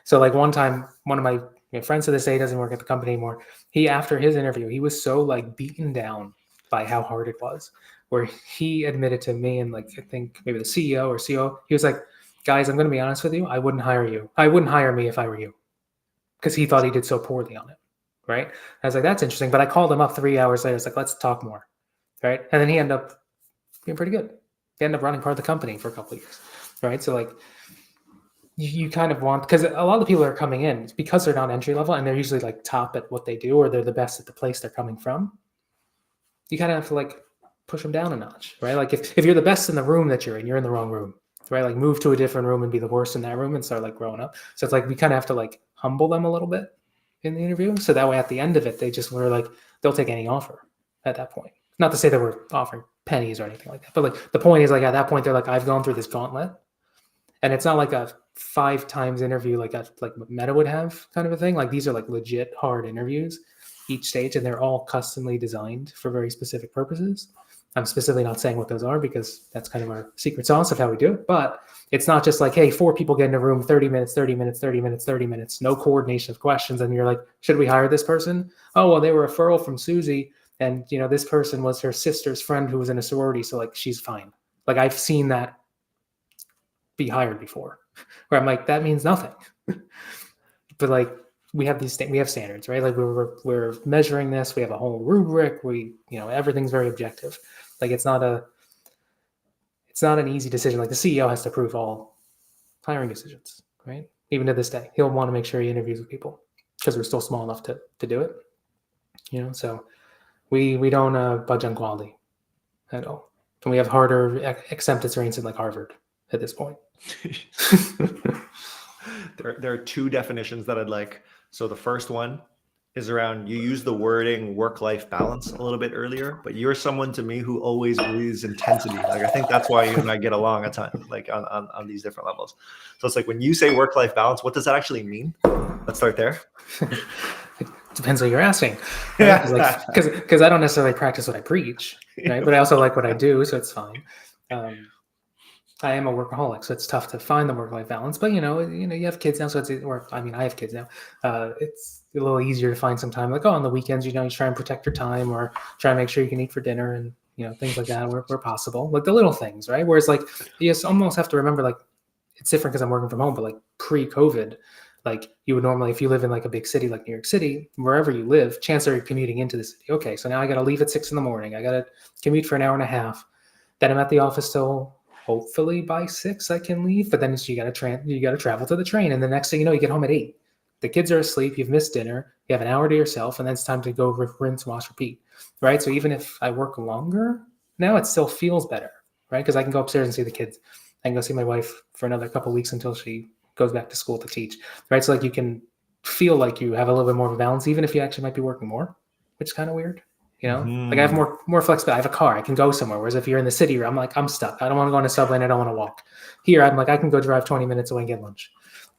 So like one time, one of my friends to this day doesn't work at the company anymore. He, after his interview, he was so like beaten down by how hard it was, where he admitted to me and like, I think maybe the CEO or COO, he was like, guys, I'm going to be honest with you. I wouldn't hire you. I wouldn't hire me if I were you, because he thought he did so poorly on it. Right. I was like, that's interesting. But I called him up 3 hours later. I was like, let's talk more. Right. And then he ended up being pretty good. He ended up running part of the company for a couple of years. Right. So like you kind of want, because a lot of the people that are coming in, it's because they're not entry level and they're usually like top at what they do, or they're the best at the place they're coming from. You kind of have to like push them down a notch. Right. Like if you're the best in the room that you're in the wrong room. Right. Like move to a different room and be the worst in that room and start like growing up. So it's like we kind of have to like humble them a little bit in the interview. So that way at the end of it, they just were like, they'll take any offer at that point. Not to say that we're offering pennies or anything like that, but like the point is like at that point, they're like, I've gone through this gauntlet, and it's not like a 5 times interview like Meta would have kind of a thing. Like these are like legit hard interviews each stage, and they're all customly designed for very specific purposes. I'm specifically not saying what those are because that's kind of our secret sauce of how we do it. But it's not just like, hey, 4 people get in a room, 30 minutes, 30 minutes, 30 minutes, 30 minutes, no coordination of questions. And you're like, should we hire this person? Oh, well, they were a referral from Susie. And, this person was her sister's friend who was in a sorority. So like, she's fine. Like I've seen that be hired before where I'm like, that means nothing. But like, we have standards, right? Like we're measuring this. We have a whole rubric. Everything's very objective. Like it's not an easy decision. Like the CEO has to approve all hiring decisions, right? Even to this day, he'll want to make sure he interviews with people because we're still small enough to do it. So we don't budge on quality at all, and we have harder acceptance rates in like Harvard at this point. There are 2 definitions that I'd like. So the first one is around, you use the wording work-life balance a little bit earlier, but you're someone to me who always breathes intensity. Like I think that's why you and I get along a ton, like on these different levels. So it's like when you say work-life balance, what does that actually mean? Let's start there. It depends what you're asking, right? Because I don't necessarily practice what I preach, right? But I also like what I do, so it's fine. I am a workaholic, so it's tough to find the work-life balance. But you have kids now, so I have kids now. It's a little easier to find some time. Like on the weekends, you try and protect your time, or try and make sure you can eat for dinner, and things like that where possible. Like the little things, right? Whereas like you just almost have to remember, like it's different because I'm working from home. But like pre-COVID, like you would normally, if you live in like a big city like New York City, wherever you live, chances are you're commuting into the city. Okay, so now I got to leave at 6 a.m. I got to commute for an hour and a half. Then I'm at the office till hopefully by 6 I can leave, but then you got to travel to the train, and the next thing you know, you get home at 8. The kids are asleep. You've missed dinner. You have an hour to yourself, and then it's time to go rinse, wash, repeat. Right. So even if I work longer now, it still feels better, right? Because I can go upstairs and see the kids. I can go see my wife for another couple of weeks until she goes back to school to teach. Right. So like you can feel like you have a little bit more of a balance, even if you actually might be working more, which is kind of weird. Like I have more flexibility. I have a car. I can go somewhere. Whereas if you're in the city, I'm like, I'm stuck. I don't want to go on a subway and I don't want to walk. Here, I'm like, I can go drive 20 minutes away and get lunch,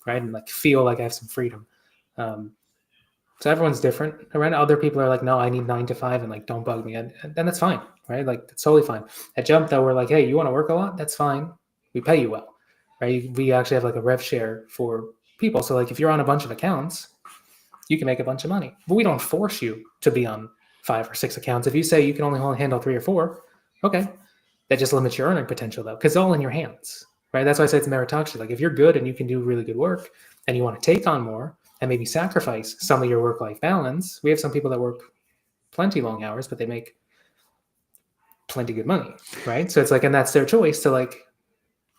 right? And like feel like I have some freedom. So everyone's different, right? Other people are like, no, I need 9 to 5 and like, don't bug me. And that's fine, right? Like it's totally fine. At Jump though, we're like, hey, you want to work a lot? That's fine. We pay you well, right? We actually have like a rev share for people. So like if you're on a bunch of accounts, you can make a bunch of money, but we don't force you to be on 5 or 6 accounts. If you say you can only handle 3 or 4, okay, that just limits your earning potential though, because it's all in your hands, right? That's why I say it's meritocracy. Like if you're good and you can do really good work and you want to take on more and maybe sacrifice some of your work-life balance, we have some people that work plenty long hours, but they make plenty good money, right? So it's like, and that's their choice to like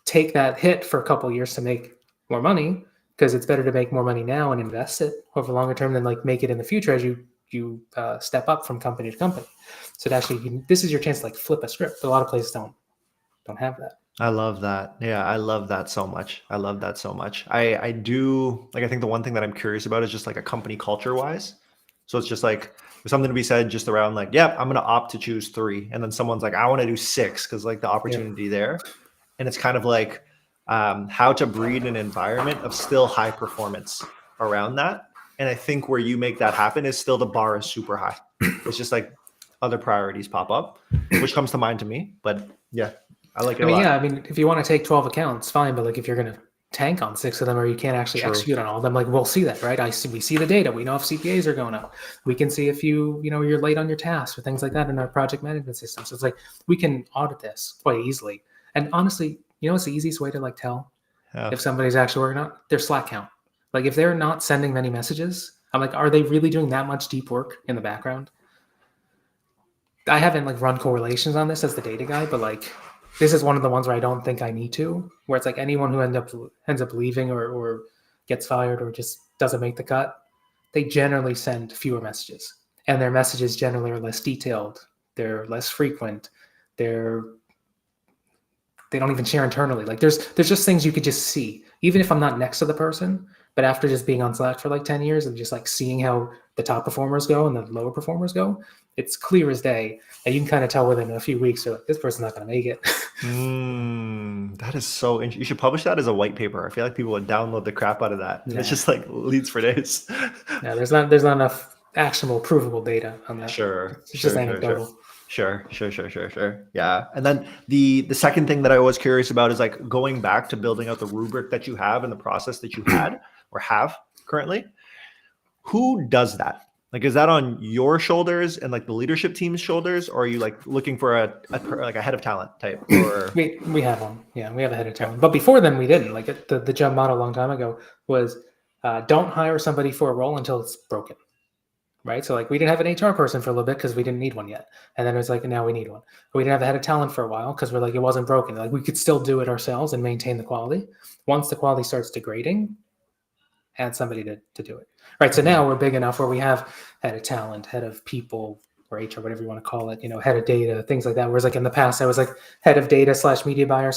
take that hit for a couple of years to make more money, because it's better to make more money now and invest it over longer term than like make it in the future as you step up from company to company. So it actually, this is your chance to like flip a script. But a lot of places don't have that. I love that. Yeah, I love that so much. I love that so much. I do like, I think the one thing that I'm curious about is just like a company culture wise. So it's just like there's something to be said just around like, yeah, I'm gonna opt to choose 3. And then someone's like, I want to do 6 because like the opportunity there. And it's kind of like how to breed an environment of still high performance around that. And I think where you make that happen is still the bar is super high. It's just like other priorities pop up, which comes to mind to me. But yeah, I like it a lot. Yeah, I mean, if you want to take 12 accounts, fine. But like if you're going to tank on 6 of them, or you can't actually execute on all of them, like we'll see that, right? We see the data. We know if CPAs are going up. We can see if you're late on your tasks or things like that in our project management system. So it's like we can audit this quite easily. And honestly, what's the easiest way to like tell if somebody's actually working on their Slack count? Like if they're not sending many messages, I'm like, are they really doing that much deep work in the background? I haven't like run correlations on this as the data guy, but like this is one of the ones where I don't think I need to, where it's like anyone who ends up leaving or gets fired or just doesn't make the cut, they generally send fewer messages, and their messages generally are less detailed. They're less frequent. They don't even share internally. Like there's just things you could just see, even if I'm not next to the person, but after just being on Slack for like 10 years and just like seeing how the top performers go and the lower performers go, it's clear as day. And you can kind of tell within a few weeks, you're like, this person's not going to make it. That is so interesting. You should publish that as a white paper. I feel like people would download the crap out of that. Yeah. It's just like leads for days. Yeah, there's not enough actionable, provable data on that. Sure. It's just anecdotal. Sure. Yeah. And then the second thing that I was curious about is like going back to building out the rubric that you have and the process that you had or have currently. Who does that? Like, is that on your shoulders and like the leadership team's shoulders, or are you like looking for a head of talent type? Or we have one. Yeah, we have a head of talent. But before then, we didn't. Like the Jump model a long time ago was don't hire somebody for a role until it's broken. Right. So like we didn't have an HR person for a little bit because we didn't need one yet. And then it was like, now we need one. We didn't have a head of talent for a while because we're like, it wasn't broken. Like we could still do it ourselves and maintain the quality. Once the quality starts degrading, add somebody to do it. Right. So now we're big enough where we have head of talent, head of people, or HR, whatever you want to call it, head of data, things like that. Whereas like in the past, I was like head of data / media buyer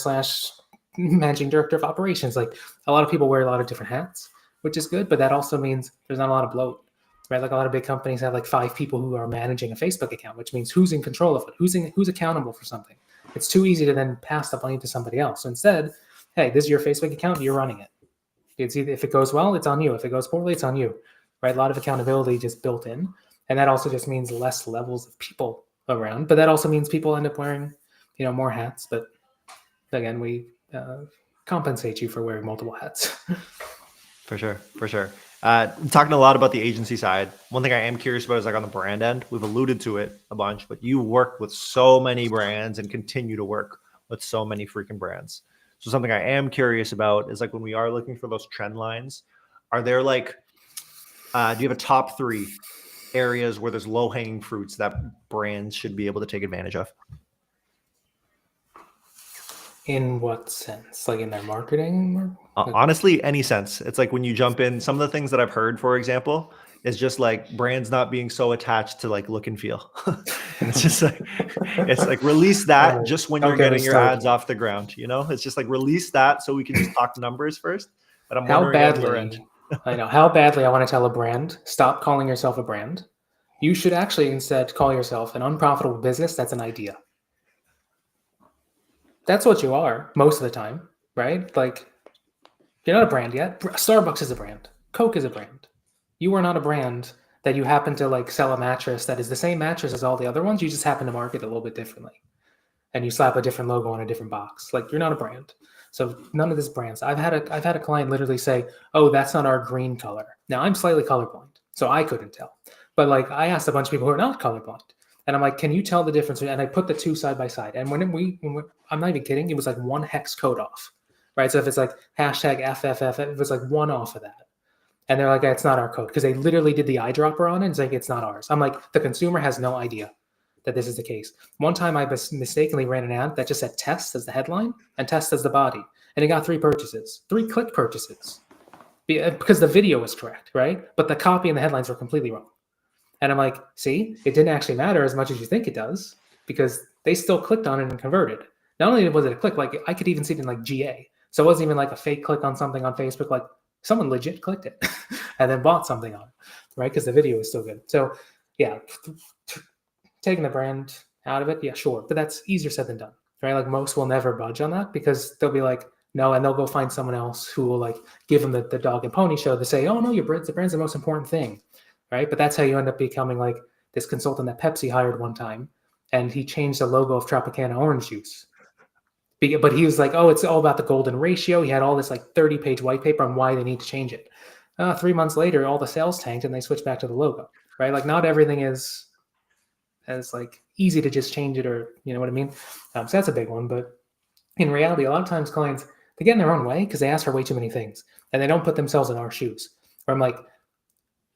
/ managing director of operations. Like a lot of people wear a lot of different hats, which is good, but that also means there's not a lot of bloat. Right, like a lot of big companies have like 5 people who are managing a Facebook account, which means who's in control of it, who's accountable for something. It's too easy to then pass the blame to somebody else. So instead, hey, this is your Facebook account, you're running it. It's either, if it goes well, it's on you. If it goes poorly, it's on you. Right, a lot of accountability just built in, and that also just means less levels of people around. But that also means people end up wearing, more hats. But again, we compensate you for wearing multiple hats. For sure. Talking a lot about the agency side. One thing I am curious about is like on the brand end. We've alluded to it a bunch, but you work with so many brands and continue to work with so many freaking brands. So something I am curious about is like when we are looking for those trend lines, are there like, do you have a top 3 areas where there's low hanging fruits that brands should be able to take advantage of? In what sense? Like in their marketing? Honestly, any sense. It's like when you jump in, some of the things that I've heard, for example, is just like brands not being so attached to like look and feel. And it's just like, it's like release that just when you're getting your ads off the ground, It's just like release that so we can just talk numbers first. But I'm wondering on your end. I know how badly I want to tell a brand, stop calling yourself a brand. You should actually instead call yourself an unprofitable business that's an idea. That's what you are most of the time, right? Like, you're not a brand yet. Starbucks is a brand. Coke is a brand. You are not a brand that you happen to like sell a mattress that is the same mattress as all the other ones. You just happen to market a little bit differently. And you slap a different logo on a different box. Like, you're not a brand. So none of this brands. I've had a client literally say, "Oh, that's not our green color." Now I'm slightly colorblind, so I couldn't tell. But like I asked a bunch of people who are not colorblind. And I'm like, can you tell the difference? And I put the 2 side by side. And when I'm not even kidding, it was like 1 hex code off, right? So if it's like hashtag FFF, it was like 1 off of that. And they're like, it's not our code. Because they literally did the eyedropper on it and it's like, it's not ours. I'm like, the consumer has no idea. that this is the case. One time I mistakenly ran an ad that just said test as the headline and test as the body. And it got 3 purchases, 3 click purchases, because the video was correct, right? But the copy and the headlines were completely wrong. And I'm like, see, it didn't actually matter as much as you think it does, because they still clicked on it and converted. Not only was it a click, like I could even see it in like GA. So it wasn't even like a fake click on something on Facebook. Like someone legit clicked it and then bought something on it, right? Because the video was still good. So yeah, taking the brand out of it, yeah, sure. But that's easier said than done, right? Like most will never budge on that because they'll be like, no, and they'll go find someone else who will like give them the dog and pony show to say, oh no, the brand's the most important thing, right? But that's how you end up becoming like this consultant that Pepsi hired one time, and he changed the logo of Tropicana orange juice. But he was like, oh, it's all about the golden ratio. He had all this like 30-page white paper on why they need to change it. 3 months later, all the sales tanked and they switched back to the logo, right? Like not everything is as like easy to just change it, or you know what I mean? So that's a big one. But in reality, a lot of times clients, they get in their own way because they ask for way too many things and they don't put themselves in our shoes. Where I'm like,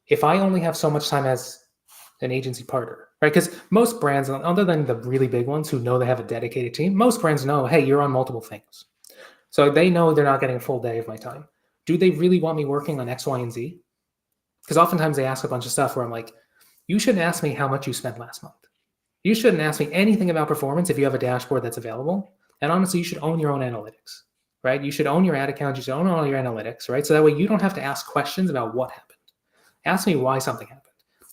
if I only have so much time as an agency partner, right? Because most brands, other than the really big ones who know they have a dedicated team, most brands know, hey, you're on multiple things. So they know they're not getting a full day of my time. Do they really want me working on X, Y, and Z? Because oftentimes they ask a bunch of stuff where I'm like, you shouldn't ask me how much you spent last month. You shouldn't ask me anything about performance if you have a dashboard that's available. And honestly, you should own your own analytics, right? You should own your ad account. You should own all your analytics, right? So that way you don't have to ask questions about what happened. Ask me why something happened.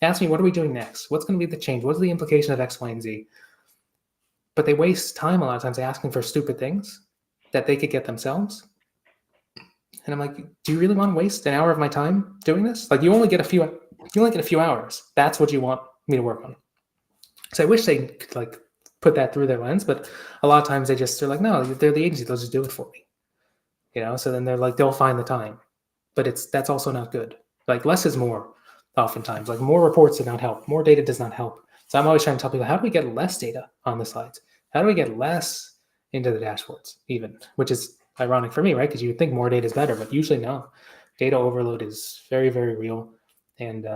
Ask me, what are we doing next? What's going to be the change? What's the implication of X, Y, and Z? But they waste time a lot of times asking for stupid things that they could get themselves. And I'm like, do you really want to waste an hour of my time doing this? Like you only get a few hours. That's what you want me to work on. So I wish they could like put that through their lens, but a lot of times they're like, no, they're the agency, they'll just do it for me. You know, so then they're like, they'll find the time. But that's also not good. Like less is more oftentimes. Like more reports do not help. More data does not help. So I'm always trying to tell people, how do we get less data on the slides? How do we get less into the dashboards even, which is ironic for me, right? Because you would think more data is better, but usually no. Data overload is very, very real. And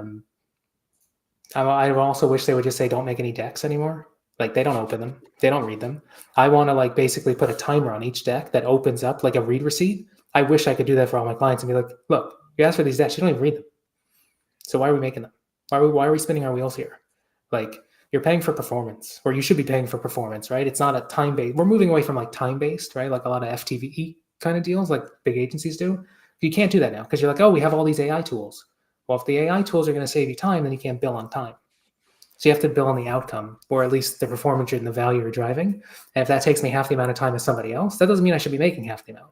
I also wish they would just say, don't make any decks anymore. Like they don't open them. They don't read them. I want to like basically put a timer on each deck that opens up like a read receipt. I wish I could do that for all my clients and be like, look, you asked for these decks, you don't even read them. So why are we making them? Why are we spinning our wheels here? Like you're paying for performance, or you should be paying for performance, right? It's not a time-based. We're moving away from like time-based, right? Like a lot of FTVE kind of deals like big agencies do. You can't do that now because you're like, oh, we have all these AI tools. Well, if the AI tools are going to save you time, then you can't bill on time. So you have to bill on the outcome, or at least the performance and the value you're driving. And if that takes me half the amount of time as somebody else, that doesn't mean I should be making half the amount,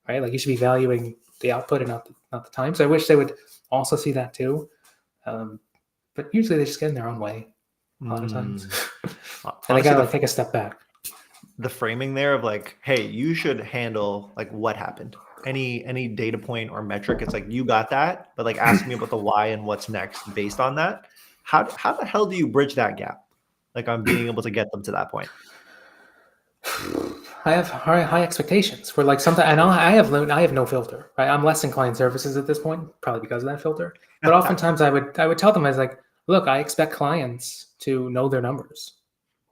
right? Like you should be valuing the output and not the time. So I wish they would also see that too. But usually they just get in their own way a lot of times. And they gotta like take a step back. The framing there of like, hey, you should handle like what happened. Any data point or metric, it's like you got that, but like ask me about the why and what's next based on that. How the hell do you bridge that gap? Like I'm being able to get them to that point. I have high expectations. Where like sometimes, and I have no filter. Right, I'm less in client services at this point, probably because of that filter. But oftentimes I would tell them, I was like, look, I expect clients to know their numbers.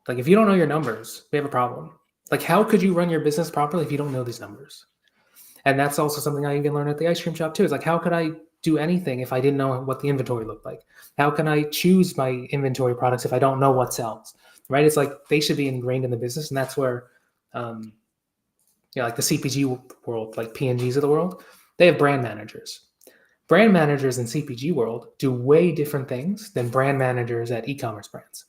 Like if you don't know your numbers, we have a problem. Like how could you run your business properly if you don't know these numbers? And that's also something I even learned at the ice cream shop too. Is like, how could I do anything if I didn't know what the inventory looked like? How can I choose my inventory products if I don't know what sells? Right? It's like they should be ingrained in the business, and that's where, like the CPG world, like P&Gs of the world, they have brand managers. Brand managers in CPG world do way different things than brand managers at e-commerce brands.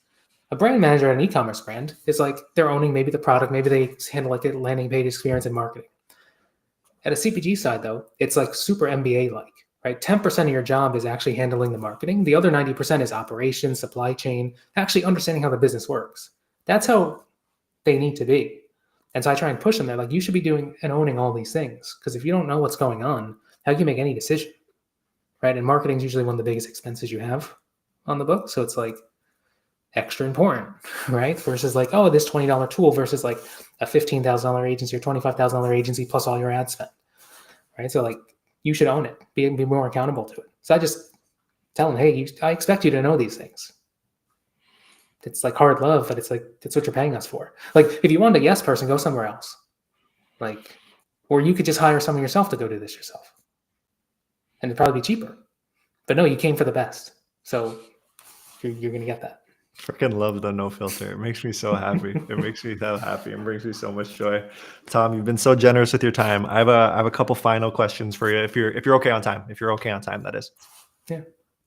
A brand manager at an e-commerce brand is like they're owning maybe the product, maybe they handle like the landing page experience and marketing. At a CPG side, though, it's like super MBA-like, right? 10% of your job is actually handling the marketing. The other 90% is operations, supply chain, actually understanding how the business works. That's how they need to be. And so I try and push them there, like you should be doing and owning all these things. Because if you don't know what's going on, how can you make any decision, right? And marketing is usually one of the biggest expenses you have on the book. So it's like extra important, right? Versus like, oh, this $20 tool versus like a $15,000 agency or $25,000 agency plus all your ad spend, right? So like you should own it, be more accountable to it. So I just tell them, hey, I expect you to know these things. it's like hard love, but it's like, it's what you're paying us for. Like if you wanted a yes person, go somewhere else. Like, or you could just hire someone yourself to go do this yourself. And it'd probably be cheaper. But no, you came for the best. So you're going to get that. Freaking love the no filter. It makes me so happy. It makes me so happy and brings me so much joy. Tom, you've been so generous with your time. I have a couple final questions for you. If you're okay on time. If you're okay on time, that is. Yeah.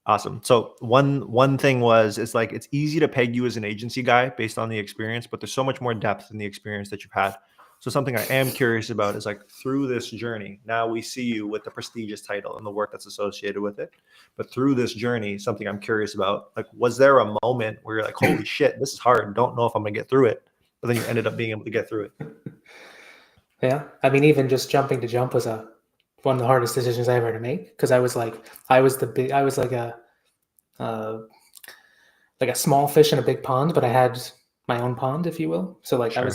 Awesome. So one thing was, it's like, it's easy to peg you as an agency guy based on the experience, but there's so much more depth in the experience that you've had. So something I am curious about is, like, through this journey, now we see you with the prestigious title and the work that's associated with it. But through this journey, something I'm curious about, like, was there a moment where you're like, holy shit, this is hard. Don't know if I'm gonna get through it. But then you ended up being able to get through it. Yeah. I mean, even just jumping to Jump was one of the hardest decisions I ever had to make. Cause I was like a small fish in a big pond, but I had my own pond, if you will. So like, Sure. I was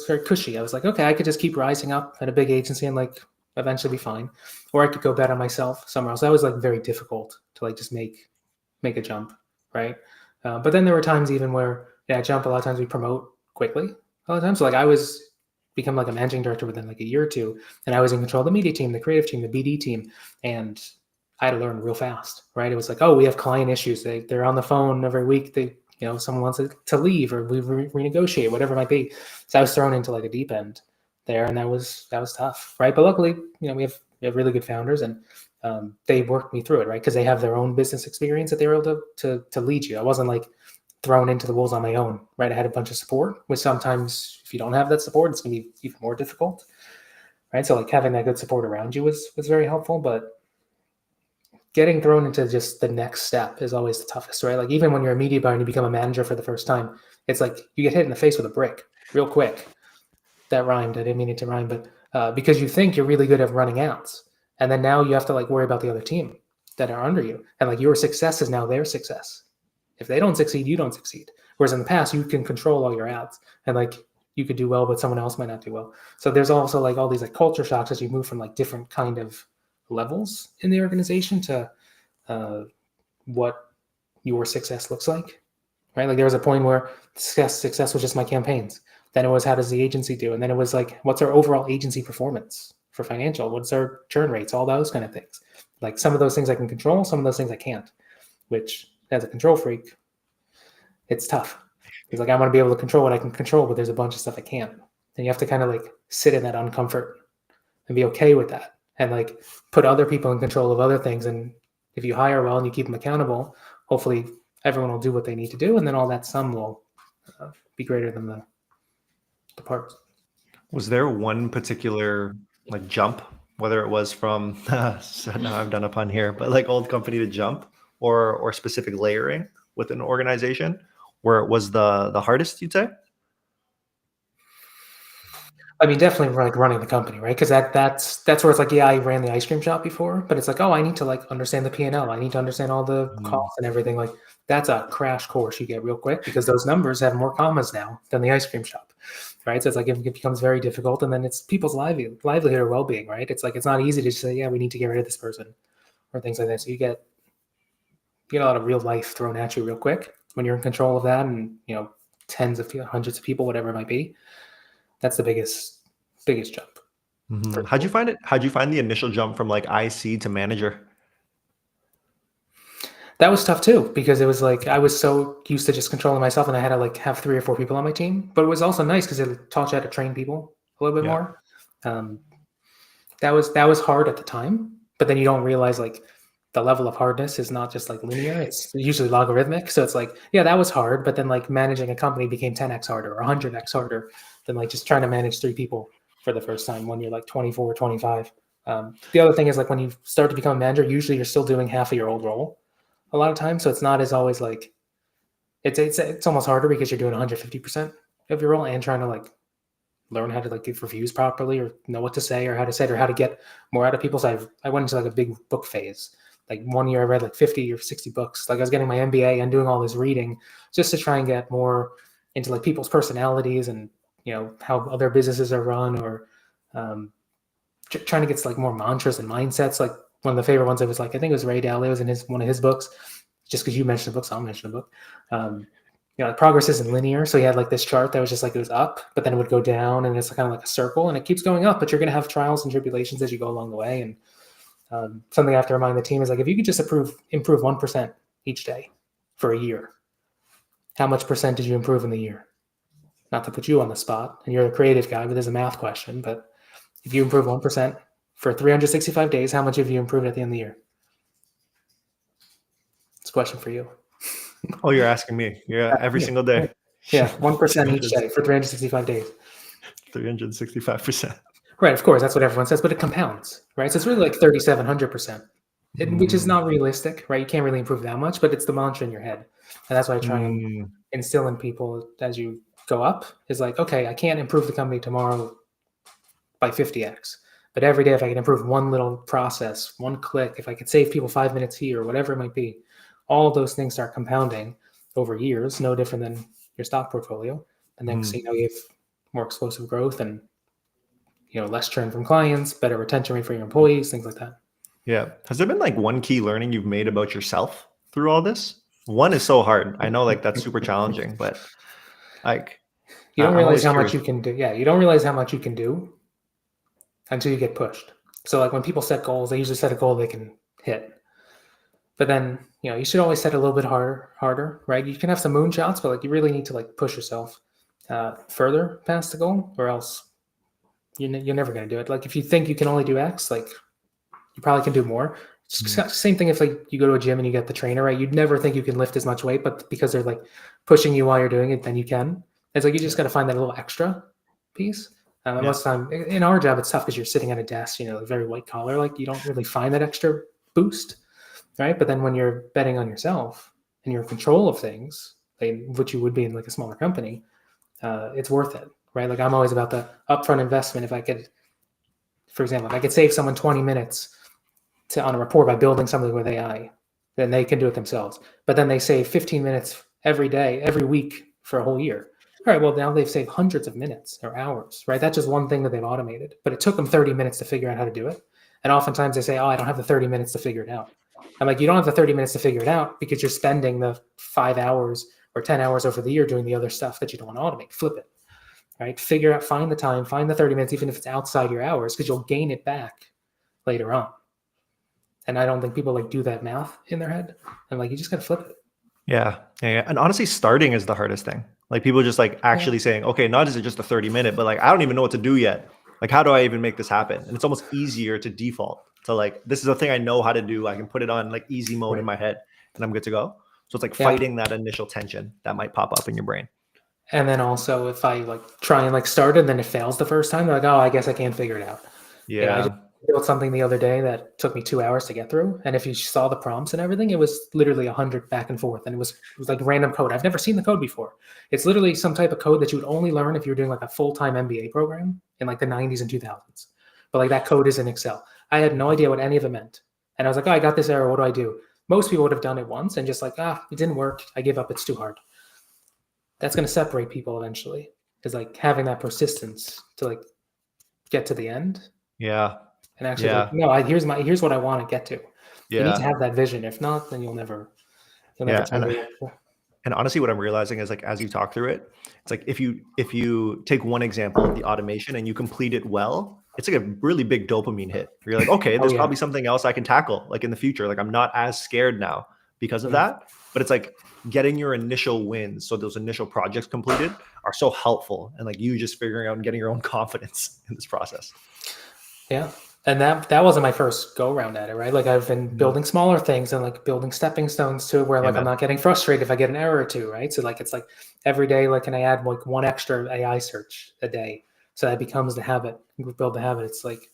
very cushy. I was like, okay, I could just keep rising up at a big agency and like eventually be fine. Or I could go bet on myself somewhere else. That was like very difficult to like just make a jump. Right. But then there were times even where, yeah, Jump, a lot of times we promote quickly. A lot of times. So like I was become like a managing director within like a year or two, and I was in control of the media team, the creative team, the BD team. And I had to learn real fast, right? It was like, oh, we have client issues. They're on the phone every week. Someone wants to leave, or we renegotiate, whatever it might be. So I was thrown into like a deep end there, and that was tough, right? But luckily, we have really good founders, and they worked me through it, right? Because they have their own business experience that they were able to lead you. I wasn't like thrown into the wolves on my own, right? I had a bunch of support, which sometimes if you don't have that support, it's going to be even more difficult, right? So like having that good support around you was very helpful, but getting thrown into just the next step is always the toughest, right? Like even when you're a media buyer and you become a manager for the first time, it's like you get hit in the face with a brick real quick. That rhymed. I didn't mean it to rhyme, but because you think you're really good at running outs, and then now you have to like worry about the other team that are under you, and like your success is now their success. If they don't succeed, you don't succeed. Whereas in the past, you can control all your outs, and like you could do well, but someone else might not do well. So there's also like all these like culture shocks as you move from like different kind of levels in the organization to what your success looks like, right? Like there was a point where success was just my campaigns. Then it was, how does the agency do? And then it was like, what's our overall agency performance for financial? What's our churn rates? All those kind of things. Like some of those things I can control, some of those things I can't, which as a control freak, it's tough. It's like I want to be able to control what I can control, but there's a bunch of stuff I can't. And you have to kind of like sit in that uncomfort and be okay with that, and like put other people in control of other things. And if you hire well and you keep them accountable, hopefully everyone will do what they need to do, and then all that sum will be greater than the parts. Was there one particular like jump, whether it was from so now I've done a pun here, but like old company to Jump, or specific layering within an organization, where it was the hardest, you'd say? I mean, definitely like running the company, right? Because that's where it's like, yeah, I ran the ice cream shop before, but it's like, oh, I need to like understand the P&L. I need to understand all the costs and everything. Like that's a crash course you get real quick, because those numbers have more commas now than the ice cream shop, right? So it's like it becomes very difficult, and then it's people's livelihood or well-being, right? It's like it's not easy to just say, yeah, we need to get rid of this person or things like that. So you get a lot of real life thrown at you real quick when you're in control of that, and tens of hundreds of people, whatever it might be. That's the biggest jump. Mm-hmm. How'd you find it? How'd you find the initial jump from like IC to manager? That was tough too, because it was like I was so used to just controlling myself, and I had to like have 3 or 4 people on my team. But it was also nice because it taught you how to train people a little bit more. That was hard at the time, but then you don't realize like the level of hardness is not just like linear; it's usually logarithmic. So it's like, yeah, that was hard, but then like managing a company became 10x harder or 100x harder than like just trying to manage 3 people for the first time when you're like 24, 25. The other thing is like when you start to become a manager, usually you're still doing half of your old role a lot of times. So it's not as always like, it's almost harder because you're doing 150% of your role and trying to like learn how to like give reviews properly, or know what to say, or how to say it, or how to get more out of people. So I went into like a big book phase. Like one year I read like 50 or 60 books. Like I was getting my MBA and doing all this reading just to try and get more into like people's personalities and how other businesses are run, or trying to get to like more mantras and mindsets. Like one of the favorite ones, I was like, I think it was Ray Dalio was in one of his books. Just because you mentioned the books, I'll mention the book. like progress isn't linear. So he had like this chart that was just like it was up, but then it would go down, and it's kind of like a circle, and it keeps going up. But you're going to have trials and tribulations as you go along the way. And something I have to remind the team is like, if you could just improve 1% each day for a year, how much percent did you improve in the year? Not to put you on the spot, and you're a creative guy, but there's a math question. But if you improve 1% for 365 days, how much have you improved at the end of the year? It's a question for you. Oh, you're asking me. Yeah, every single day. Yeah, 1% each day for 365 days. 365%. Right, of course, that's what everyone says, but it compounds, right? So it's really like 3,700%, which is not realistic, right? You can't really improve that much, but it's the mantra in your head. And that's why I try and instill in people as you go up is like, okay, I can't improve the company tomorrow by 50x, but every day if I can improve one little process, one click, if I could save people 5 minutes here, whatever it might be, all of those things start compounding over years, no different than your stock portfolio. And then you know, you have more explosive growth and less churn from clients, better retention rate for your employees, things like that. Yeah. Has there been like one key learning you've made about yourself through all this? One is so hard. I know like that's super challenging, but like you don't realize how much you can do. Yeah, you don't realize how much you can do until you get pushed. So like when people set goals, they usually set a goal they can hit. But then, you should always set a little bit harder, right? You can have some moonshots, but like you really need to like push yourself further past the goal, or else you're never going to do it. Like if you think you can only do X, like you probably can do more. Same thing if like you go to a gym and you get the trainer, right? You'd never think you can lift as much weight, but because they're like pushing you while you're doing it, then you can. It's like you just got to find that little extra piece. Most of the time in our job, it's tough because you're sitting at a desk, very white collar. Like you don't really find that extra boost, right? But then when you're betting on yourself and you're in control of things, which you would be in like a smaller company, it's worth it, right? Like I'm always about the upfront investment. If I could, for example, if I could save someone 20 minutes on a report by building something with AI, then they can do it themselves. But then they save 15 minutes every day, every week for a whole year. All right, well, now they've saved hundreds of minutes or hours, right? That's just one thing that they've automated, but it took them 30 minutes to figure out how to do it. And oftentimes they say, oh, I don't have the 30 minutes to figure it out. I'm like, you don't have the 30 minutes to figure it out because you're spending the 5 hours or 10 hours over the year doing the other stuff that you don't want to automate. Flip it, right? Figure out, find the time, find the 30 minutes, even if it's outside your hours, because you'll gain it back later on. And I don't think people like do that math in their head. And like, you just got to flip it. Yeah. And honestly, starting is the hardest thing. Like people just like actually saying, okay, not is it just a 30-minute, but like, I don't even know what to do yet. Like, how do I even make this happen? And it's almost easier to default to like, this is a thing I know how to do. I can put it on like easy mode in my head and I'm good to go. So it's like fighting that initial tension that might pop up in your brain. And then also if I like try and like start it and then it fails the first time, they're like, oh, I guess I can't figure it out. Yeah. I just built something the other day that took me 2 hours to get through. And if you saw the prompts and everything, it was literally 100 back and forth. And it was like random code. I've never seen the code before. It's literally some type of code that you would only learn if you were doing like a full-time MBA program in like the 90s and 2000s. But like that code is in Excel. I had no idea what any of it meant. And I was like, oh, I got this error. What do I do? Most people would have done it once and just like, it didn't work. I give up. It's too hard. That's going to separate people eventually. Is like having that persistence to like get to the end. Yeah. And actually, like, no, here's what I want to get to. You need to have that vision. If not, then you'll never And honestly, what I'm realizing is like, as you talk through it, it's like, if you take one example of the automation and you complete it well, it's like a really big dopamine hit. You're like, okay, there's probably something else I can tackle like in the future. Like I'm not as scared now because of that, but it's like getting your initial wins. So those initial projects completed are so helpful. And like you just figuring out and getting your own confidence in this process. Yeah. And that wasn't my first go around at it, right? Like I've been building smaller things and like building stepping stones to where like I'm not getting frustrated if I get an error or two, right? So like it's like every day, like can I add like one extra AI search a day? So that becomes the habit. We build the habit. It's like,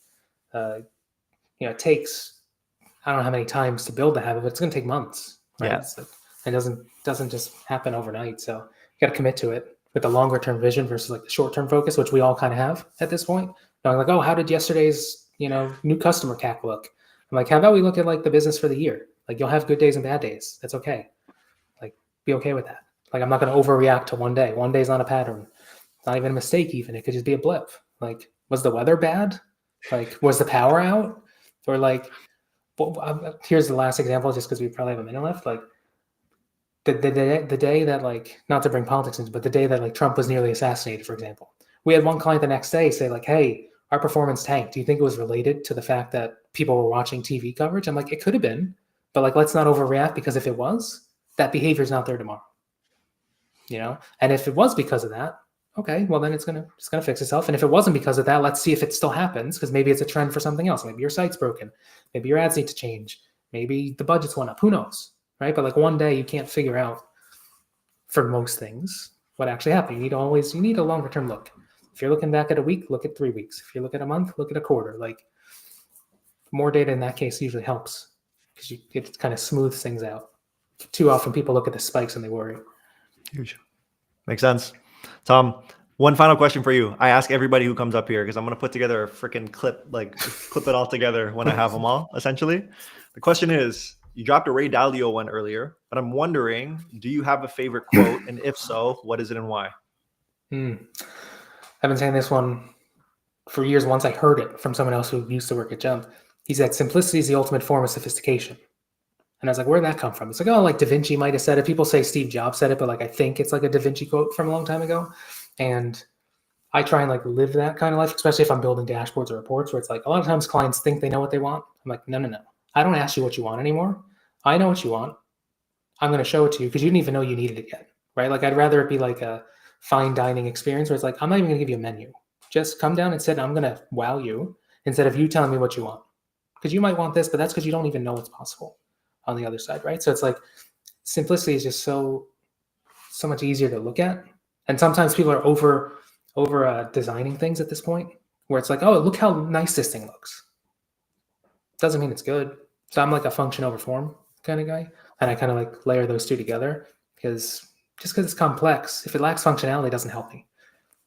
it takes, I don't know how many times to build the habit, but it's going to take months. Right? Yeah. Like, it doesn't just happen overnight. So you got to commit to it with the longer term vision versus like the short term focus, which we all kind of have at this point. Knowing like, oh, how did yesterday's new customer CAC look? I'm like, how about we look at like the business for the year? Like you'll have good days and bad days. That's okay. Like be okay with that. Like I'm not going to overreact to one day. One day is not a pattern. It's not even a mistake even. It could just be a blip. Like, was the weather bad? Like, was the power out? Or like, here's the last example just because we probably have a minute left. Like the day that, like, not to bring politics into, but the day that like Trump was nearly assassinated, for example, we had one client the next day say like, hey, our performance tanked. Do you think it was related to the fact that people were watching TV coverage? I'm like, it could have been, but like, let's not overreact, because if it was, that behavior is not there tomorrow. You know, and if it was because of that, okay, well then it's gonna fix itself. And if it wasn't because of that, let's see if it still happens, because maybe it's a trend for something else. Maybe your site's broken. Maybe your ads need to change. Maybe the budget's went up. Who knows, right? But like one day you can't figure out for most things what actually happened. You need a longer term look. If you're looking back at a week, look at 3 weeks. If you look at a month, look at a quarter. Like more data in that case usually helps, because it kind of smooths things out. Too often people look at the spikes and they worry. Huge. Makes sense. Tom, one final question for you. I ask everybody who comes up here, because I'm going to put together a freaking clip, like clip it all together when I have them all, essentially. The question is, you dropped a Ray Dalio one earlier, but I'm wondering, do you have a favorite quote? And if so, what is it and why? I've been saying this one for years. Once I heard it from someone else who used to work at Jump. He said, simplicity is the ultimate form of sophistication. And I was like, where'd that come from? It's like, oh, like Da Vinci might have said it. People say Steve Jobs said it, but like I think it's like a Da Vinci quote from a long time ago. And I try and like live that kind of life, especially if I'm building dashboards or reports, where it's like a lot of times clients think they know what they want. I'm like, no. I don't ask you what you want anymore. I know what you want. I'm going to show it to you because you didn't even know you needed it yet, right? Like I'd rather it be like a fine dining experience where it's like, I'm not even going to give you a menu. Just come down and sit, and I'm going to wow you instead of you telling me what you want. Because you might want this, but that's because you don't even know what's possible on the other side, right? So it's like simplicity is just so much easier to look at. And sometimes people are over designing things at this point, where it's like, oh, look how nice this thing looks. Doesn't mean it's good. So I'm like a function over form kind of guy. And I kind of like layer those two together, because just because it's complex, if it lacks functionality, it doesn't help me.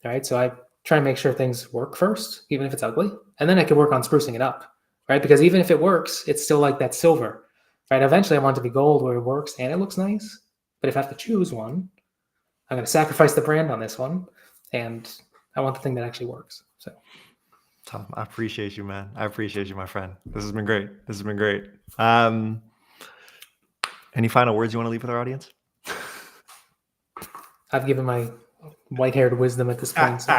All right. So I try and make sure things work first, even if it's ugly. And then I can work on sprucing it up, right? Because even if it works, it's still like that silver, right? Eventually I want it to be gold where it works and it looks nice. But if I have to choose one, I'm going to sacrifice the brand on this one. And I want the thing that actually works. So, Tom, I appreciate you, man. I appreciate you, my friend. This has been great. Any final words you want to leave with our audience? I've given my white-haired wisdom at this point. So.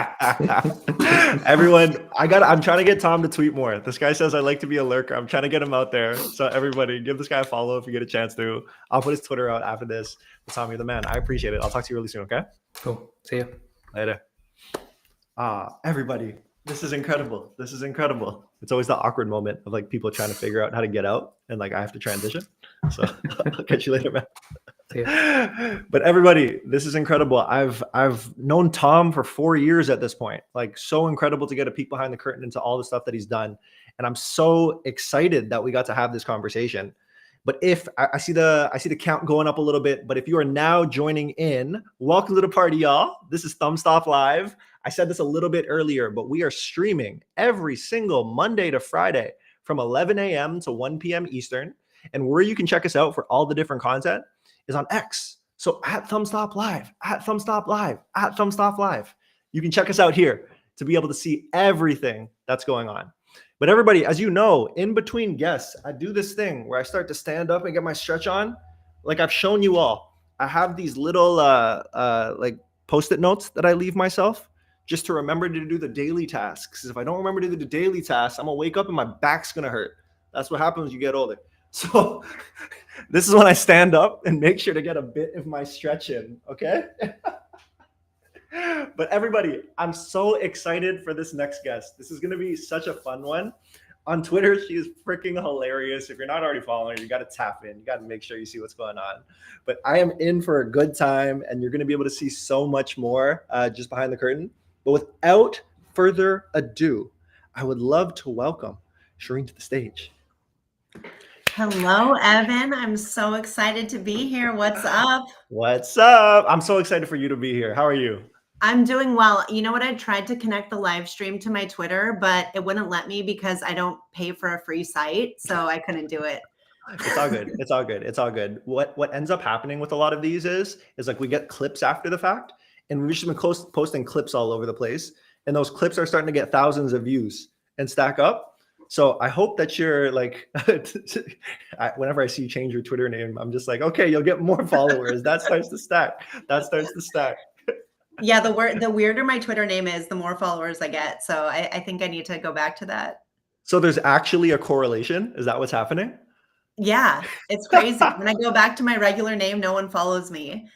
Everyone, I'm trying to get Tom to tweet more. This guy says I like to be a lurker. I'm trying to get him out there. So everybody, give this guy a follow if you get a chance to. I'll put his Twitter out after this. But Tom, you're the man. I appreciate it. I'll talk to you really soon, okay? Cool. See you later. Everybody, this is incredible. It's always the awkward moment of like people trying to figure out how to get out, and like I have to transition. So I'll catch you later, man. But everybody, this is incredible. I've known Tom for 4 years at this point. Like, so incredible to get a peek behind the curtain into all the stuff that he's done. And I'm so excited that we got to have this conversation. But if I see the count going up a little bit, but if you are now joining in, welcome to the party, y'all. This is ThumbstopLive. I said this a little bit earlier, but we are streaming every single Monday to Friday from 11 a.m. to 1 p.m. Eastern. And where you can check us out for all the different content is on X. So at ThumbstopLive. You can check us out here to be able to see everything that's going on. But everybody, as you know, in between guests, I do this thing where I start to stand up and get my stretch on. Like I've shown you all, I have these little like Post-it notes that I leave myself just to remember to do the daily tasks. If I don't remember to do the daily tasks, I'm gonna wake up and my back's gonna hurt. That's what happens when you get older. So this is when I stand up and make sure to get a bit of my stretch in, okay? But everybody, I'm so excited for this next guest. This is going to be such a fun one. On Twitter, she is freaking hilarious. If you're not already following her, you got to tap in. You got to make sure you see what's going on. But I am in for a good time, and you're going to be able to see so much more just behind the curtain. But without further ado, I would love to welcome Cherene to the stage. Hello, Evan. I'm so excited to be here. What's up? What's up? I'm so excited for you to be here. How are you? I'm doing well. You know what? I tried to connect the live stream to my Twitter, but it wouldn't let me because I don't pay for a free site. So I couldn't do it. It's all good. It's all good. It's all good. What ends up happening with a lot of these is like we get clips after the fact, and we've just been posting clips all over the place. And those clips are starting to get thousands of views and stack up. So I hope that you're like, whenever I see you change your Twitter name, I'm just like, okay, you'll get more followers. That starts to stack. That starts to stack. Yeah, the weirder my Twitter name is, the more followers I get. So I think I need to go back to that. So there's actually a correlation. Is that what's happening? Yeah, it's crazy. When I go back to my regular name, no one follows me.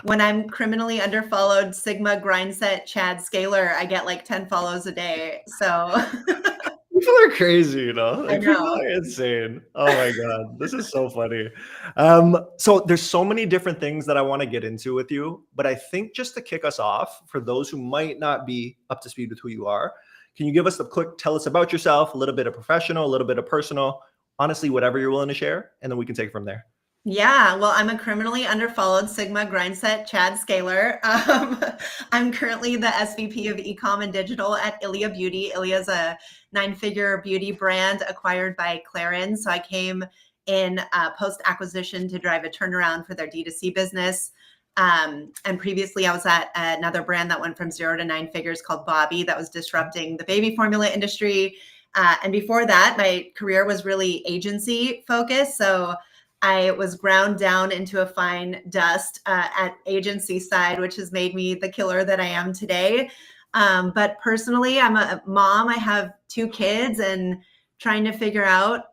When I'm criminally underfollowed Sigma Grindset Chad Scaler, I get like 10 follows a day. So People are crazy, you know? I Like people know. are insane. Oh my God. This is so funny. So there's so many different things that I want to get into with you, but I think just to kick us off, for those who might not be up to speed with who you are, can you give us a quick, tell us about yourself, a little bit of professional, a little bit of personal, honestly, whatever you're willing to share, and then we can take it from there. Yeah, well, I'm a criminally underfollowed Sigma Grindset Chad Scaler. I'm currently the SVP of Ecom and Digital at Iliia Beauty. Iliia is a 9-figure beauty brand acquired by Cherene. So I came in post-acquisition to drive a turnaround for their D2C business. And previously I was at another brand that went from 0 to 9 figures called Bobby that was disrupting the baby formula industry. And before that, my career was really agency focused. So I was ground down into a fine dust at agency side, which has made me the killer that I am today. But personally, I'm a mom. I have 2 kids and trying to figure out,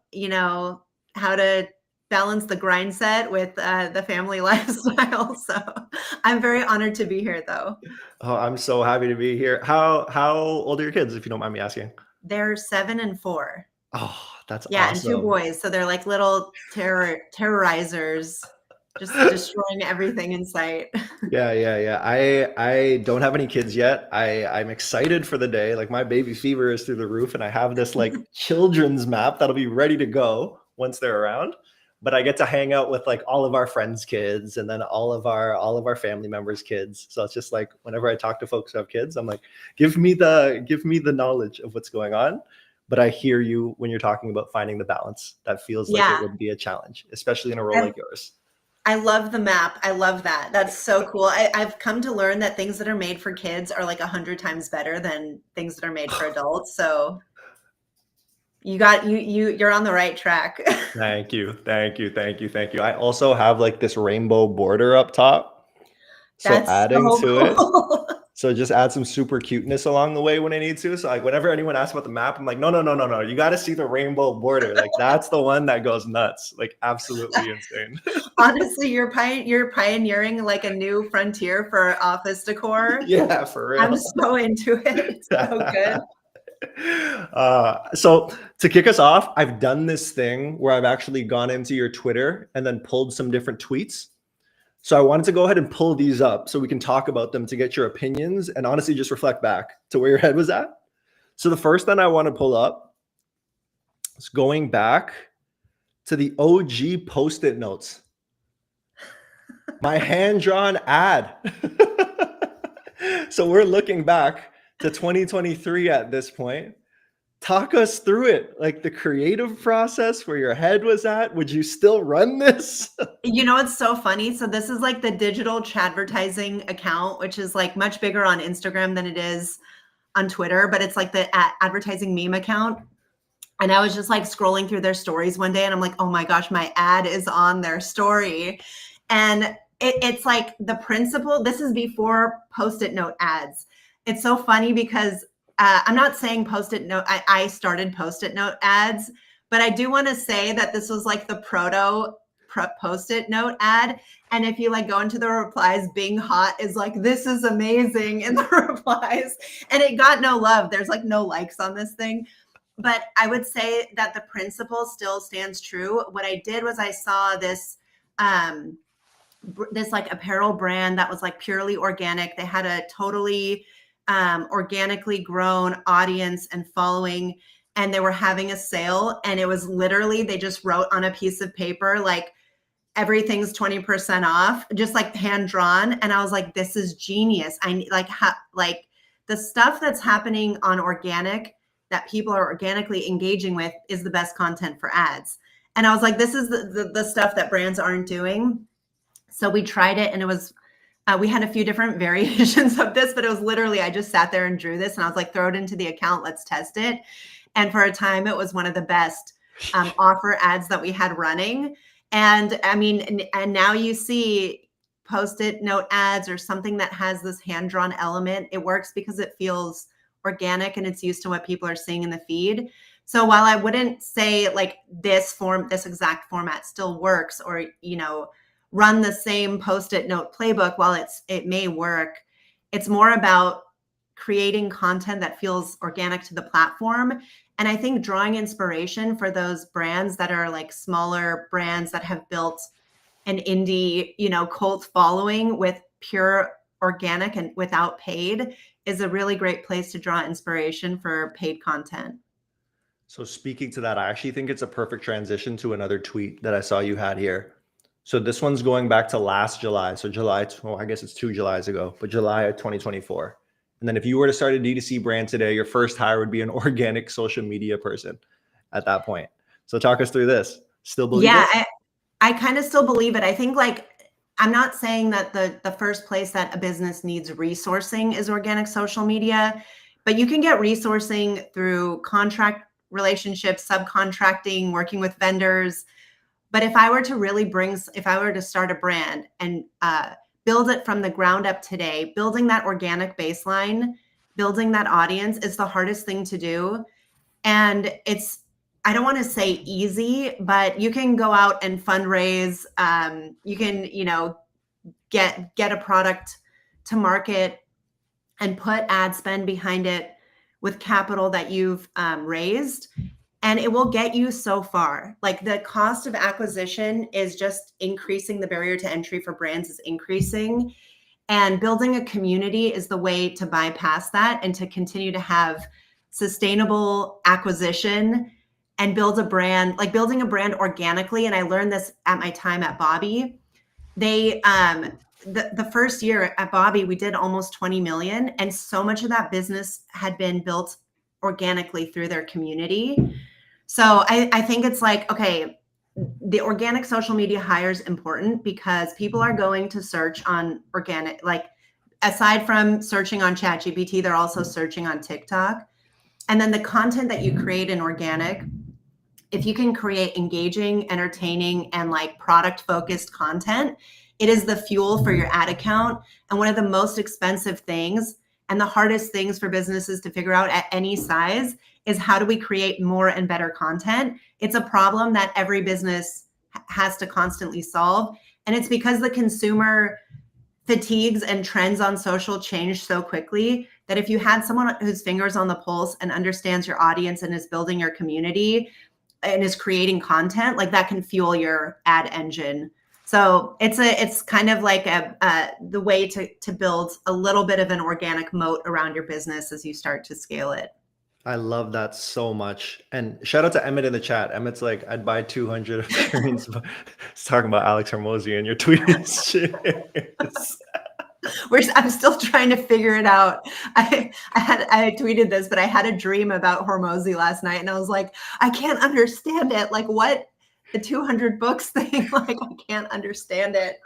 how to balance the grind set with the family lifestyle. So I'm very honored to be here, though. Oh, I'm so happy to be here. How old are your kids, if you don't mind me asking? They're 7 and 4. Oh, that's Yeah, awesome. and 2 boys. So they're like little terrorizers, just destroying everything in sight. Yeah. I don't have any kids yet. I'm excited for the day. Like my baby fever is through the roof, and I have this like children's map that'll be ready to go once they're around. But I get to hang out with like all of our friends' kids, and then all of our family members' kids. So it's just like whenever I talk to folks who have kids, I'm like, give me the knowledge of what's going on. But I hear you when you're talking about finding the balance. That feels like it would be a challenge, especially in a role like yours. I love the map. I love that. That's so cool. I've come to learn that things that are made for kids are like 100 times better than things that are made for adults. So you're on the right track. Thank you. I also have like this rainbow border up top. So That's adding so to cool. it. So just add some super cuteness along the way when I need to. So like whenever anyone asks about the map, I'm like, no. You got to see the rainbow border. Like that's the one that goes nuts. Like absolutely insane. Honestly, you're pioneering like a new frontier for office decor. Yeah, for real. I'm so into it. It's so good. So to kick us off, I've done this thing where I've actually gone into your Twitter and then pulled some different tweets. So I wanted to go ahead and pull these up so we can talk about them to get your opinions and honestly just reflect back to where your head was at. So the first one I want to pull up is going back to the OG Post-it notes. My hand-drawn ad. So we're looking back to 2023 at this point. Talk us through it, like the creative process, where your head was at. Would you still run this? It's so funny. So this is like the digital Chadvertising account, which is like much bigger on Instagram than it is on Twitter, but it's like the advertising meme account. And I was just like scrolling through their stories one day and I'm like, oh my gosh, my ad is on their story. And it's like the principle, this is before Post-it note ads. It's so funny because I'm not saying Post-it note, I started Post-it note ads, but I do want to say that this was like the proto Post-it note ad. And if you like go into the replies, Bing Hot is like, this is amazing in the replies. And it got no love. There's like no likes on this thing. But I would say that the principle still stands true. What I did was I saw this like apparel brand that was like purely organic. They had a totally organically grown audience and following, and they were having a sale. And it was literally, they just wrote on a piece of paper, like everything's 20% off, just like hand drawn. And I was like, this is genius. I like the stuff that's happening on organic that people are organically engaging with is the best content for ads. And I was like, this is the stuff that brands aren't doing. So we tried it and it was, we had a few different variations of this, but it was literally, I just sat there and drew this and I was like, throw it into the account, let's test it. And for a time, it was one of the best offer ads that we had running. And I mean, and now you see Post-it note ads or something that has this hand-drawn element. It works because it feels organic and it's used to what people are seeing in the feed. So while I wouldn't say like this exact format still works, or, you know, run the same Post-it note playbook, while it may work, it's more about creating content that feels organic to the platform. And I think drawing inspiration for those brands that are like smaller brands that have built an indie, you know, cult following with pure organic and without paid is a really great place to draw inspiration for paid content. So speaking to that, I actually think it's a perfect transition to another tweet that I saw you had here. So this one's going back to last July. So July, well, I guess it's 2 Julys ago, but July of 2024. And then if you were to start a D2C brand today, your first hire would be an organic social media person at that point. So talk us through this. Still believe it? I kind of still believe it. I think like, I'm not saying that the first place that a business needs resourcing is organic social media, but you can get resourcing through contract relationships, subcontracting, working with vendors. But if I were to start a brand and build it from the ground up today, building that organic baseline, building that audience is the hardest thing to do. And I don't want to say easy, but you can go out and fundraise. You can, you know, get a product to market and put ad spend behind it with capital that you've raised, and it will get you so far. Like the cost of acquisition is just increasing. The barrier to entry for brands is increasing, and building a community is the way to bypass that and to continue to have sustainable acquisition and build a brand, like building a brand organically. And I learned this at my time at Bobby. They, the first year at Bobby, we did almost 20 million. And so much of that business had been built organically through their community. So I think it's like, okay, the organic social media hire is important because people are going to search on organic, like aside from searching on ChatGPT, they're also searching on TikTok. And then the content that you create in organic, if you can create engaging, entertaining, and like product focused content, it is the fuel for your ad account. And one of the most expensive things and the hardest things for businesses to figure out at any size is how do we create more and better content? It's a problem that every business has to constantly solve. And it's because the consumer fatigues and trends on social change so quickly that if you had someone whose fingers on the pulse and understands your audience and is building your community and is creating content, like that can fuel your ad engine. So it's kind of like the way to build a little bit of an organic moat around your business as you start to scale it. I love that so much. And shout out to Emmett in the chat. Emmett's like, I'd buy 200 of Cherene's. He's talking about Alex Hormozy and your tweet is I'm still trying to figure it out. I tweeted this, but I had a dream about Hormozy last night, and I was like, I can't understand it. Like, what the 200 books thing? Like, I can't understand it.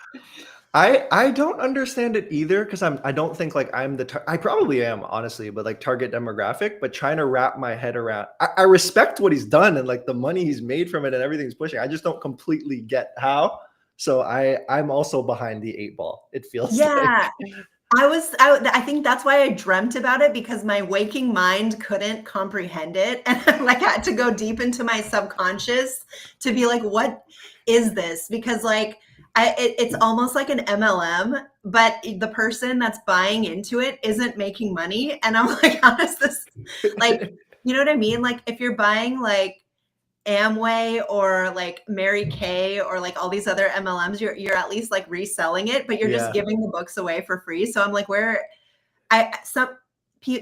I don't understand it either because I don't think like I'm I probably am honestly, but like target demographic. But trying to wrap my head around, I respect what he's done and like the money he's made from it and everything he's pushing. I just don't completely get how. So I'm also behind the 8 ball. It feels like. I think that's why I dreamt about it, because my waking mind couldn't comprehend it. And I like had to go deep into my subconscious to be like, what is this? Because like, it's almost like an MLM, but the person that's buying into it isn't making money. And I'm like, how does this, like, you know what I mean? Like if you're buying like Amway or like Mary Kay or like all these other MLMs, you're at least like reselling it, but you're just giving the books away for free. So I'm like,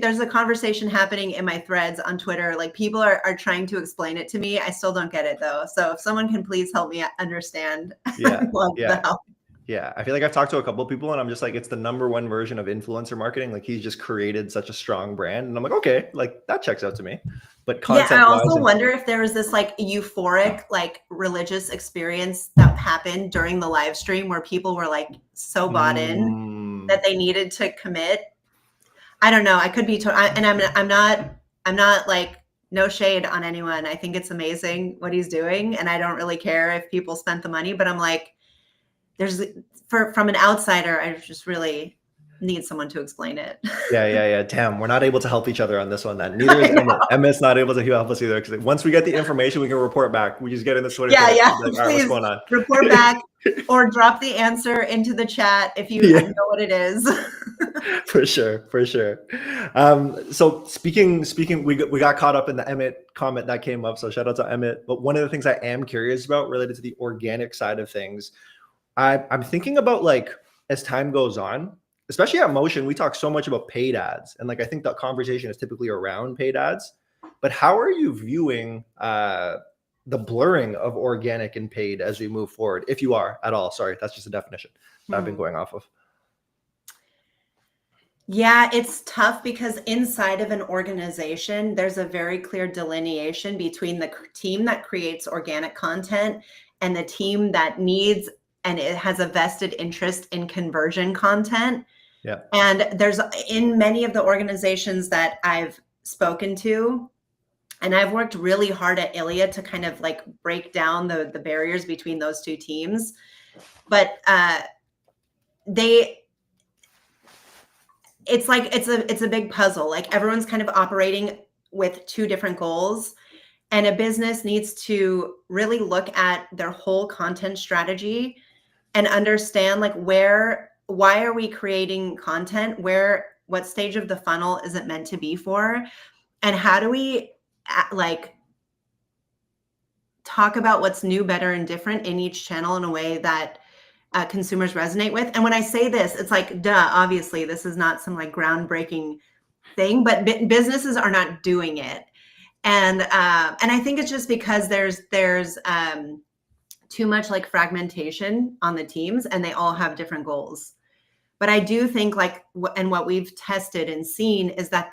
there's a conversation happening in my threads on Twitter. Like people are trying to explain it to me. I still don't get it though. So if someone can please help me understand. Yeah. I feel like I've talked to a couple of people and I'm just like, it's the #1 version of influencer marketing. Like he's just created such a strong brand. And I'm like, okay, like that checks out to me. But content I also wonder if there was this like euphoric, like religious experience that happened during the live stream where people were like so bought in that they needed to commit. I don't know. I could be, and I'm not like no shade on anyone. I think it's amazing what he's doing. And I don't really care if people spent the money, but I'm like, from an outsider, I just really need someone to explain it. Yeah. Damn, we're not able to help each other on this one then. Neither is Emmett. Emmett's not able to help us either, because once we get the information, we can report back. We just get in the Twitter thread. Yeah. Like, all right, what's going on? Report back or drop the answer into the chat if you know what it is. For sure. So speaking, we got caught up in the Emmett comment that came up. So shout out to Emmett. But one of the things I am curious about related to the organic side of things, I'm thinking about, like, as time goes on, especially at Motion, we talk so much about paid ads. And like, I think the conversation is typically around paid ads, but how are you viewing the blurring of organic and paid as we move forward? If you are at all, sorry, that's just a definition that I've been going off of. Yeah, it's tough because inside of an organization, there's a very clear delineation between the team that creates organic content and the team that needs and it has a vested interest in conversion content. Yeah. And there's, in many of the organizations that I've spoken to, and I've worked really hard at Iliia to kind of like break down the barriers between those two teams. But it's like, it's a big puzzle. Like, everyone's kind of operating with two different goals. And a business needs to really look at their whole content strategy and understand, like, why are we creating content? What stage of the funnel is it meant to be for? And how do we like talk about what's new, better, and different in each channel in a way that consumers resonate with? And when I say this, it's like, duh, obviously this is not some like groundbreaking thing, but businesses are not doing it. And I think it's just because there's too much like fragmentation on the teams, and they all have different goals. But I do think, like, and what we've tested and seen is that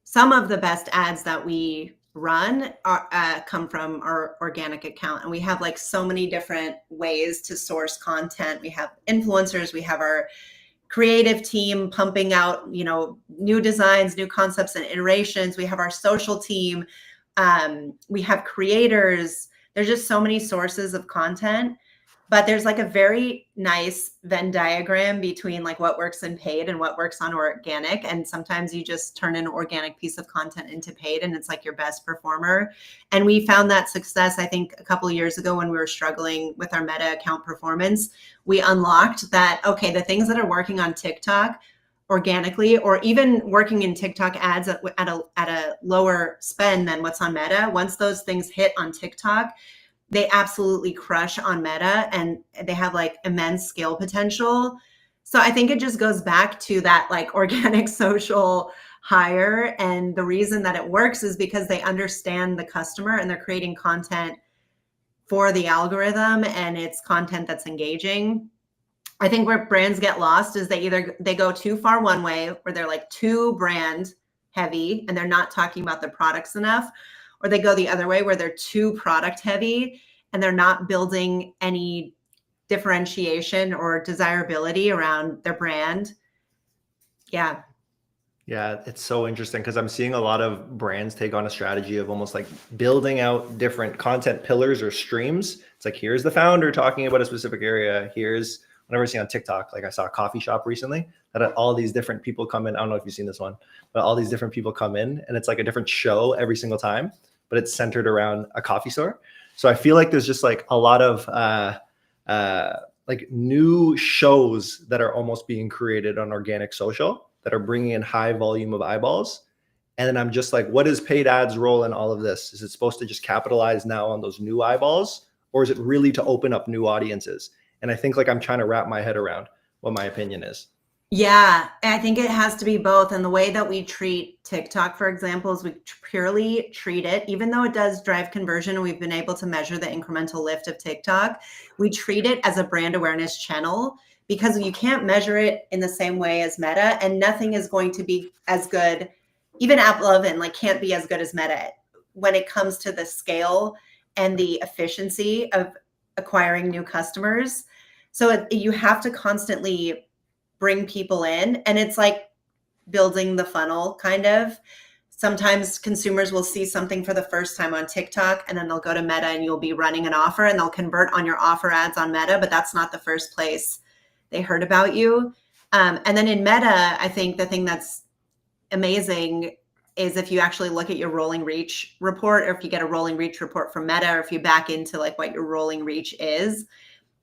some of the best ads that we run come from our organic account. And we have like so many different ways to source content. We have influencers, we have our creative team pumping out, new designs, new concepts and iterations. We have our social team. We have creators. There's just so many sources of content, but there's like a very nice Venn diagram between like what works in paid and what works on organic. And sometimes you just turn an organic piece of content into paid and it's like your best performer. And we found that success, I think, a couple of years ago when we were struggling with our Meta account performance. We unlocked that, okay, the things that are working on TikTok organically, or even working in TikTok ads at a lower spend than what's on Meta, once those things hit on TikTok, they absolutely crush on Meta and they have like immense scale potential. So I think it just goes back to that like organic social hire. And the reason that it works is because they understand the customer and they're creating content for the algorithm, and it's content that's engaging. I think where brands get lost is they go too far one way, where they're like too brand heavy and they're not talking about the products enough, or they go the other way where they're too product heavy and they're not building any differentiation or desirability around their brand. Yeah. Yeah, it's so interesting because I'm seeing a lot of brands take on a strategy of almost like building out different content pillars or streams. It's like, here's the founder talking about a specific area. Here's whenever I see on TikTok, like I saw a coffee shop recently that had all these different people come in. I don't know if you've seen this one, but all these different people come in and it's like a different show every single time, but it's centered around a coffee store. So I feel like there's just like a lot of like new shows that are almost being created on organic social that are bringing in high volume of eyeballs. And then I'm just like, what is paid ads role in all of this? Is it supposed to just capitalize now on those new eyeballs, or is it really to open up new audiences? And I think like I'm trying to wrap my head around what my opinion is. Yeah, I think it has to be both. And the way that we treat TikTok, for example, is we purely treat it, even though it does drive conversion and we've been able to measure the incremental lift of TikTok, we treat it as a brand awareness channel, because you can't measure it in the same way as Meta, and nothing is going to be as good. Even AppLovin like can't be as good as Meta when it comes to the scale and the efficiency of acquiring new customers. So you have to constantly bring people in, and it's like building the funnel kind of. sometimes consumers will see something for the first time on TikTok, and then they'll go to Meta and you'll be running an offer and they'll convert on your offer ads on Meta, but that's not the first place they heard about you. And then in Meta, I think the thing that's amazing is if you actually look at your rolling reach report, or if you get a rolling reach report from Meta, or if you back into like what your rolling reach is,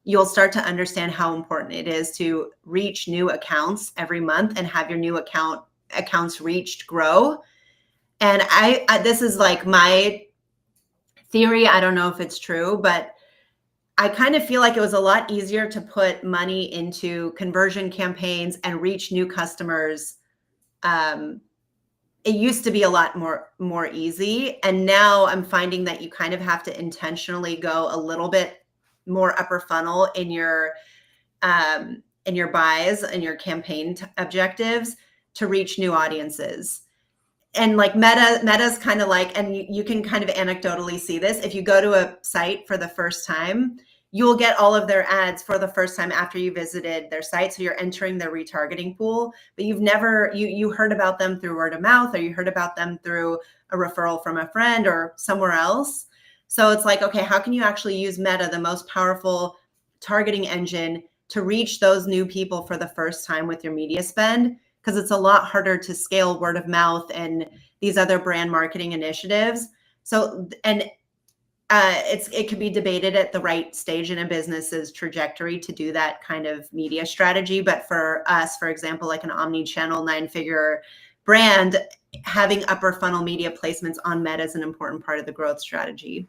you'll start to understand how important it is to reach new accounts every month and have your new accounts reached grow. And I this is like my theory. I don't know if it's true, but I kind of feel like it was a lot easier to put money into conversion campaigns and reach new customers. It used to be a lot more easy. And now I'm finding that you kind of have to intentionally go a little bit more upper funnel in your buys and your campaign objectives to reach new audiences. And like Meta's kind of like, and you can kind of anecdotally see this. If you go to a site for the first time, you'll get all of their ads for the first time after you visited their site. So you're entering their retargeting pool, but you've never, you heard about them through word of mouth, or you heard about them through a referral from a friend or somewhere else. So it's like, okay, how can you actually use Meta, the most powerful targeting engine, to reach those new people for the first time with your media spend? Because it's a lot harder to scale word of mouth and these other brand marketing initiatives. So, and it could be debated at the right stage in a business's trajectory to do that kind of media strategy. But for us, for example, like an omni-channel 9-figure brand, having upper funnel media placements on Meta is an important part of the growth strategy.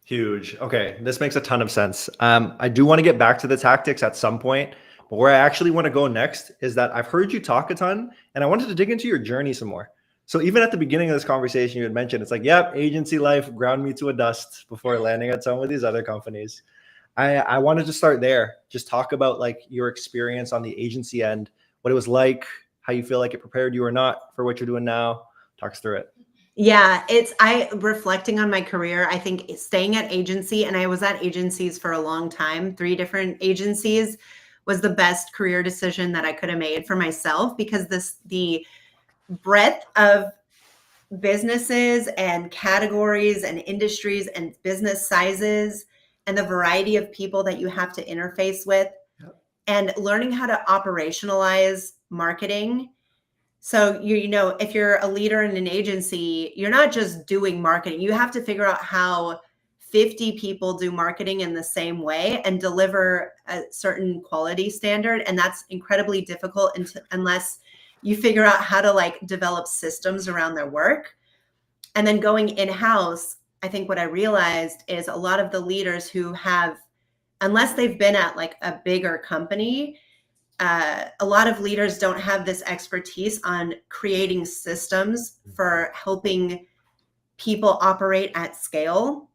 Huge. Okay, this makes a ton of sense. I do want to get back to the tactics at some point, but where I actually want to go next is that I've heard you talk a ton, and I wanted to dig into your journey some more. So even at the beginning of this conversation, you had mentioned it's like, yep, agency life ground me to a dust before landing at some of these other companies. I wanted to start there. Just talk about like your experience on the agency end, what it was like, how you feel like it prepared you or not for what you're doing now. Talk us through it. Yeah, reflecting on my career, I think staying at agency, and I was at agencies for a long time, 3 different agencies, was the best career decision that I could have made for myself, because the breadth of businesses and categories and industries and business sizes and the variety of people that you have to interface with, and learning how to operationalize marketing. So, you know, if you're a leader in an agency, you're not just doing marketing. You have to figure out how 50 people do marketing in the same way and deliver a certain quality standard. And that's incredibly difficult unless you figure out how to like develop systems around their work. And then going in-house, I think what I realized is a lot of the leaders who have, unless they've been at like a bigger company, a lot of leaders don't have this expertise on creating systems for helping people operate at scale.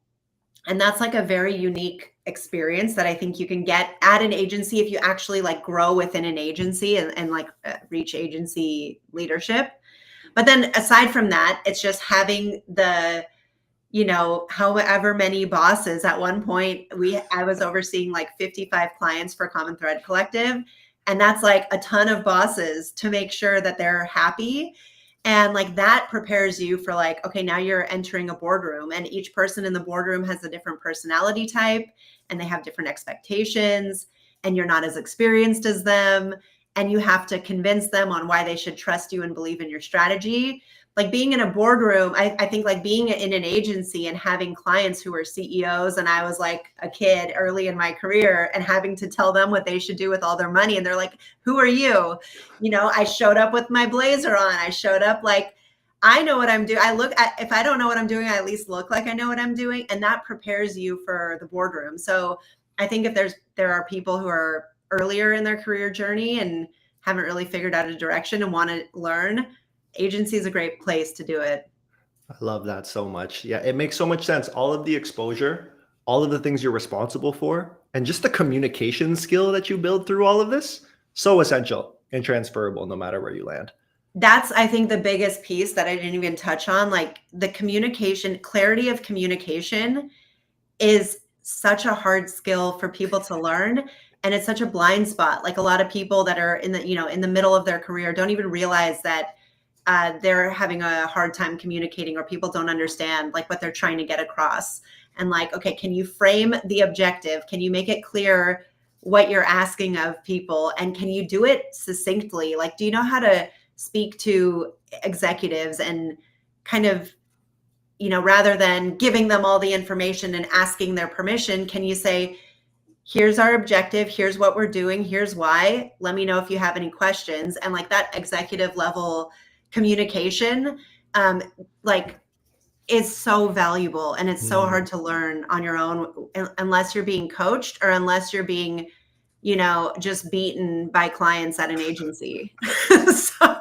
And that's like a very unique experience that I think you can get at an agency if you actually like grow within an agency and like reach agency leadership. But then aside from that, it's just having the, you know, however many bosses. At one point, I was overseeing like 55 clients for Common Thread Collective. And that's like a ton of bosses to make sure that they're happy. And like that prepares you for like, okay, now you're entering a boardroom, and each person in the boardroom has a different personality type and they have different expectations, and you're not as experienced as them. And you have to convince them on why they should trust you and believe in your strategy. Like being in a boardroom, I think like being in an agency and having clients who are CEOs, and I was like a kid early in my career and having to tell them what they should do with all their money. And they're like, who are you? You know, I showed up with my blazer on. I showed up like, I know what I'm doing. If I don't know what I'm doing, I at least look like I know what I'm doing. And that prepares you for the boardroom. So I think if there are people who are earlier in their career journey and haven't really figured out a direction and want to learn, agency is a great place to do it. I love that so much. Yeah, it makes so much sense. All of the exposure, all of the things you're responsible for, and just the communication skill that you build through all of this, so essential and transferable no matter where you land. That's, I think, the biggest piece that I didn't even touch on. Like the communication, clarity of communication is such a hard skill for people to learn. And it's such a blind spot. Like a lot of people that are in the, you know, in the middle of their career don't even realize that they're having a hard time communicating, or people don't understand like what they're trying to get across. And like, okay, can you frame the objective? Can you make it clear what you're asking of people? And can you do it succinctly? Like, do you know how to speak to executives and kind of, you know, rather than giving them all the information and asking their permission, can you say, here's our objective, here's what we're doing, here's why, let me know if you have any questions. And like that executive level communication, like is so valuable, and it's so hard to learn on your own unless you're being coached, or unless you're being, you know, just beaten by clients at an agency. So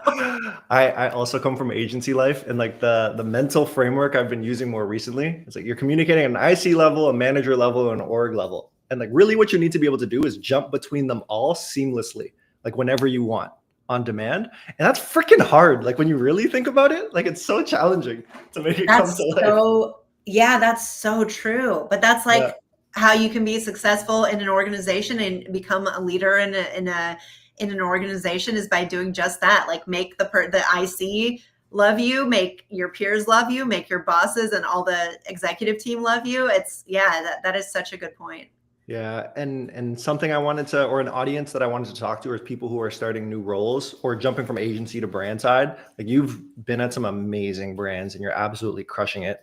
I also come from agency life, and like the mental framework I've been using more recently, it's like you're communicating at an IC level, a manager level, and an org level. And like really what you need to be able to do is jump between them all seamlessly, like whenever you want, on demand. And that's freaking hard. Like when you really think about it, like it's so challenging to make it come to life. So, yeah, that's so true. But that's like how you can be successful in an organization and become a leader in an organization, is by doing just that. Like make the IC love you, make your peers love you, make your bosses and all the executive team love you. It's that is such a good point. Yeah. And something I wanted to, or an audience that I wanted to talk to, is people who are starting new roles or jumping from agency to brand side. Like you've been at some amazing brands and you're absolutely crushing it.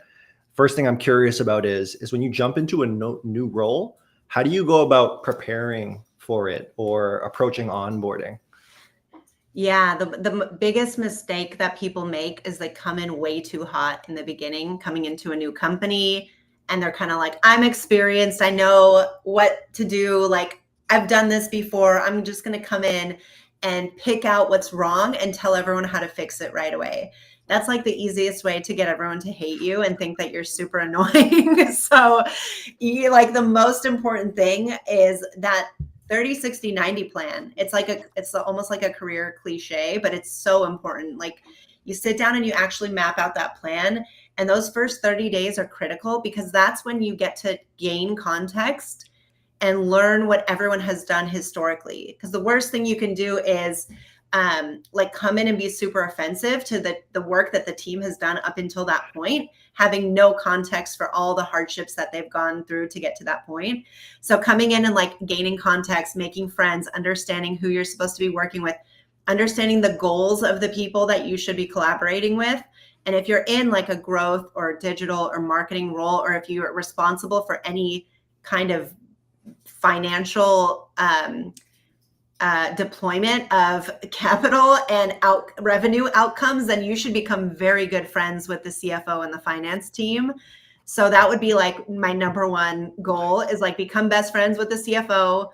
First thing I'm curious about is when you jump into a new role, how do you go about preparing for it or approaching onboarding? Yeah, the biggest mistake that people make is they come in way too hot in the beginning, coming into a new company. And they're kind of like, I'm experienced, I know what to do. Like, I've done this before. I'm just going to come in and pick out what's wrong and tell everyone how to fix it right away. That's like the easiest way to get everyone to hate you and think that you're super annoying. So like the most important thing is that 30, 60, 90 plan. It's almost like a career cliche, but it's so important. Like you sit down and you actually map out that plan. And those first 30 days are critical, because that's when you get to gain context and learn what everyone has done historically. Because the worst thing you can do is like come in and be super offensive to the work that the team has done up until that point, having no context for all the hardships that they've gone through to get to that point. So coming in and like gaining context, making friends, understanding who you're supposed to be working with, understanding the goals of the people that you should be collaborating with. And if you're in like a growth or digital or marketing role, or if you're responsible for any kind of financial deployment of capital and revenue outcomes, then you should become very good friends with the CFO and the finance team. So that would be like my number one goal, is like become best friends with the CFO,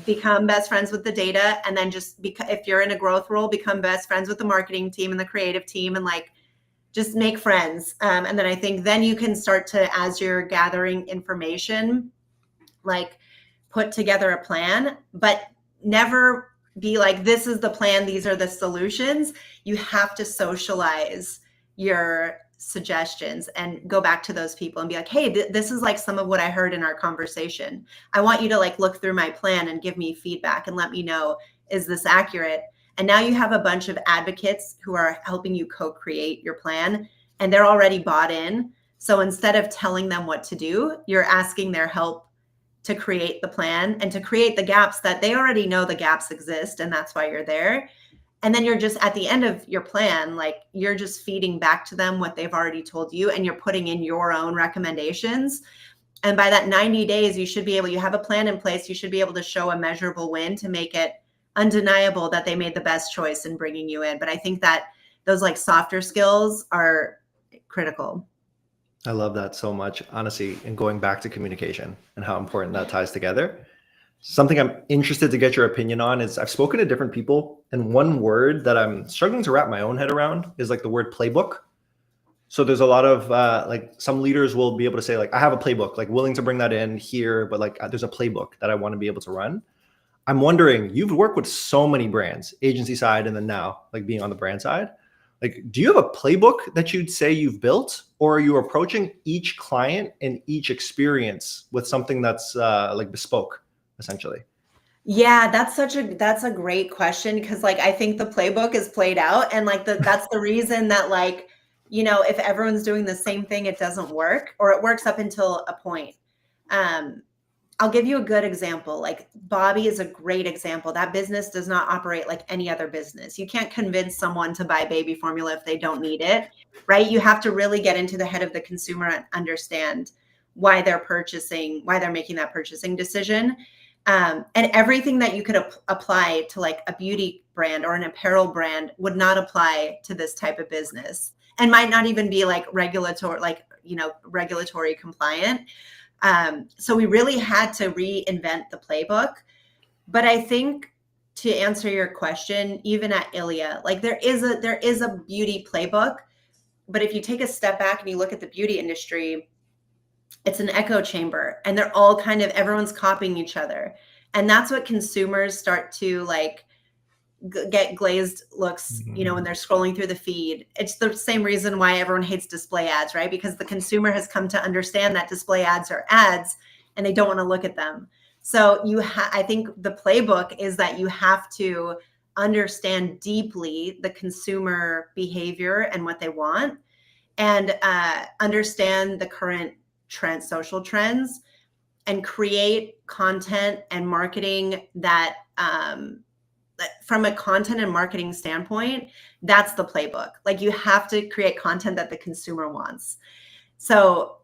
become best friends with the data, and then just if you're in a growth role, become best friends with the marketing team and the creative team, and like just make friends. And then I think then you can start to, as you're gathering information, like put together a plan, but never be like, this is the plan, these are the solutions. You have to socialize your suggestions and go back to those people and be like, hey, this is like some of what I heard in our conversation. I want you to like look through my plan and give me feedback and let me know, is this accurate? And now you have a bunch of advocates who are helping you co-create your plan, and they're already bought in. So instead of telling them what to do, you're asking their help to create the plan and to create the gaps that they already know the gaps exist, and that's why you're there. And then you're just at the end of your plan, like you're just feeding back to them what they've already told you, and you're putting in your own recommendations. And by that 90 days, you have a plan in place. You should be able to show a measurable win to make it undeniable that they made the best choice in bringing you in. But I think that those like softer skills are critical. I love that so much, honestly. And going back to communication and how important that ties together. Something I'm interested to get your opinion on is I've spoken to different people, and one word that I'm struggling to wrap my own head around is like the word playbook. So there's a lot of like some leaders will be able to say like, I have a playbook, like willing to bring that in here, but like there's a playbook that I want to be able to run. I'm wondering, you've worked with so many brands, agency side, and then now like being on the brand side. Like, do you have a playbook that you'd say you've built, or are you approaching each client and each experience with something that's like bespoke, essentially? Yeah, that's a great question because like I think the playbook is played out and like that's the reason that like, you know, if everyone's doing the same thing, it doesn't work or it works up until a point. Um, I'll give you a good example. Like Bobby is a great example. That business does not operate like any other business. You can't convince someone to buy baby formula if they don't need it, right? You have to really get into the head of the consumer and understand why they're purchasing, why they're making that purchasing decision. And everything that you could apply to like a beauty brand or an apparel brand would not apply to this type of business and might not even be like regulatory, like, you know, regulatory compliant. So we really had to reinvent the playbook. But I think to answer your question, even at Iliia, like there is a beauty playbook. But if you take a step back and you look at the beauty industry, it's an echo chamber and they're all kind of everyone's copying each other. And that's what consumers start to like get glazed looks, you know, when they're scrolling through the feed. It's the same reason why everyone hates display ads, right? Because the consumer has come to understand that display ads are ads and they don't want to look at them. So I think the playbook is that you have to understand deeply the consumer behavior and what they want and understand the current social trends and create content and marketing that from a content and marketing standpoint, that's the playbook. Like you have to create content that the consumer wants. So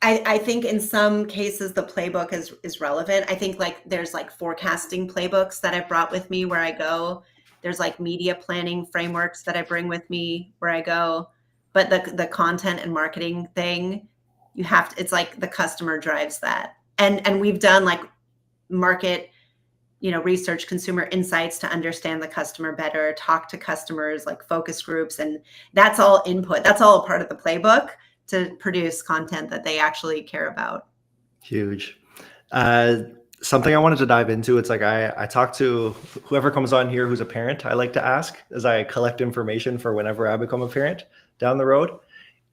I think in some cases the playbook is relevant. I think like there's like forecasting playbooks that I brought with me where I go. There's like media planning frameworks that I bring with me where I go. But the content and marketing thing, you have to, it's like the customer drives that. And we've done like market, you know, research, consumer insights to understand the customer better, talk to customers, like focus groups, and that's all input. That's all a part of the playbook to produce content that they actually care about. Huge. Something I wanted to dive into, it's like I talk to whoever comes on here who's a parent. I like to ask as I collect information for whenever I become a parent down the road.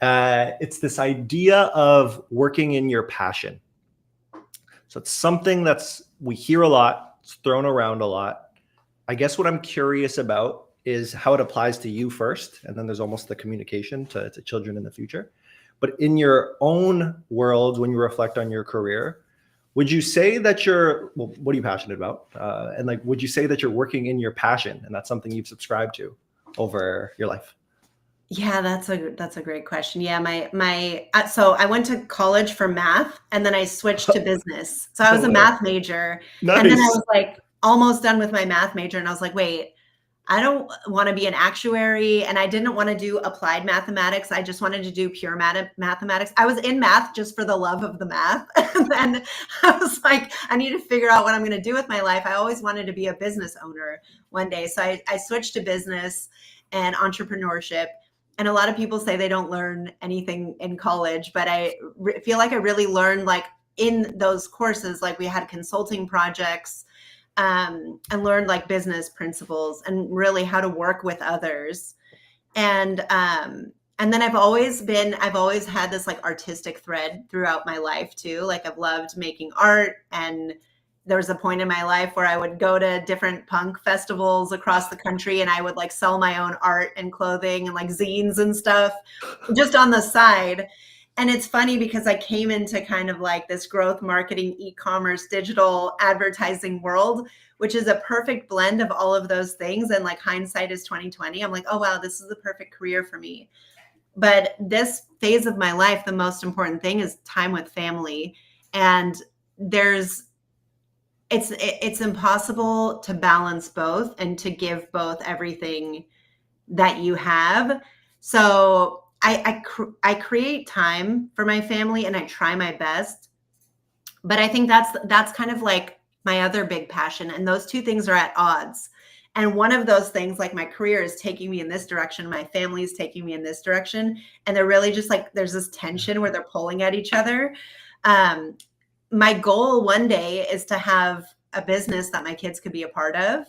It's this idea of working in your passion. So it's something we hear a lot, it's thrown around a lot. I guess what I'm curious about is how it applies to you first, and then there's almost the communication to children in the future. But in your own world, when you reflect on your career, would you say that what are you passionate about? And like, would you say that you're working in your passion and that's something you've subscribed to over your life? Yeah, that's a great question. Yeah, so I went to college for math and then I switched to business. So I was a math major. Nice. And then I was like almost done with my math major and I was like, wait, I don't want to be an actuary and I didn't want to do applied mathematics. I just wanted to do pure mathematics. I was in math just for the love of the math. And then I was like, I need to figure out what I'm going to do with my life. I always wanted to be a business owner one day. So I switched to business and entrepreneurship. And a lot of people say they don't learn anything in college, but I feel like I really learned like in those courses, like we had consulting projects, and learned like business principles and really how to work with others. And then I've always had this like artistic thread throughout my life too. Like I've loved making art, and there was a point in my life where I would go to different punk festivals across the country and I would like sell my own art and clothing and like zines and stuff just on the side. And it's funny because I came into kind of like this growth marketing, e-commerce, digital advertising world, which is a perfect blend of all of those things. And like hindsight is 2020. I'm like, oh, wow, this is the perfect career for me. But this phase of my life, the most important thing is time with family. And it's impossible to balance both and to give both everything that you have. So I create time for my family and I try my best, but I think that's kind of like my other big passion. And those two things are at odds. And one of those things, like my career is taking me in this direction, my family is taking me in this direction. And they're really just like, there's this tension where they're pulling at each other. My goal one day is to have a business that my kids could be a part of.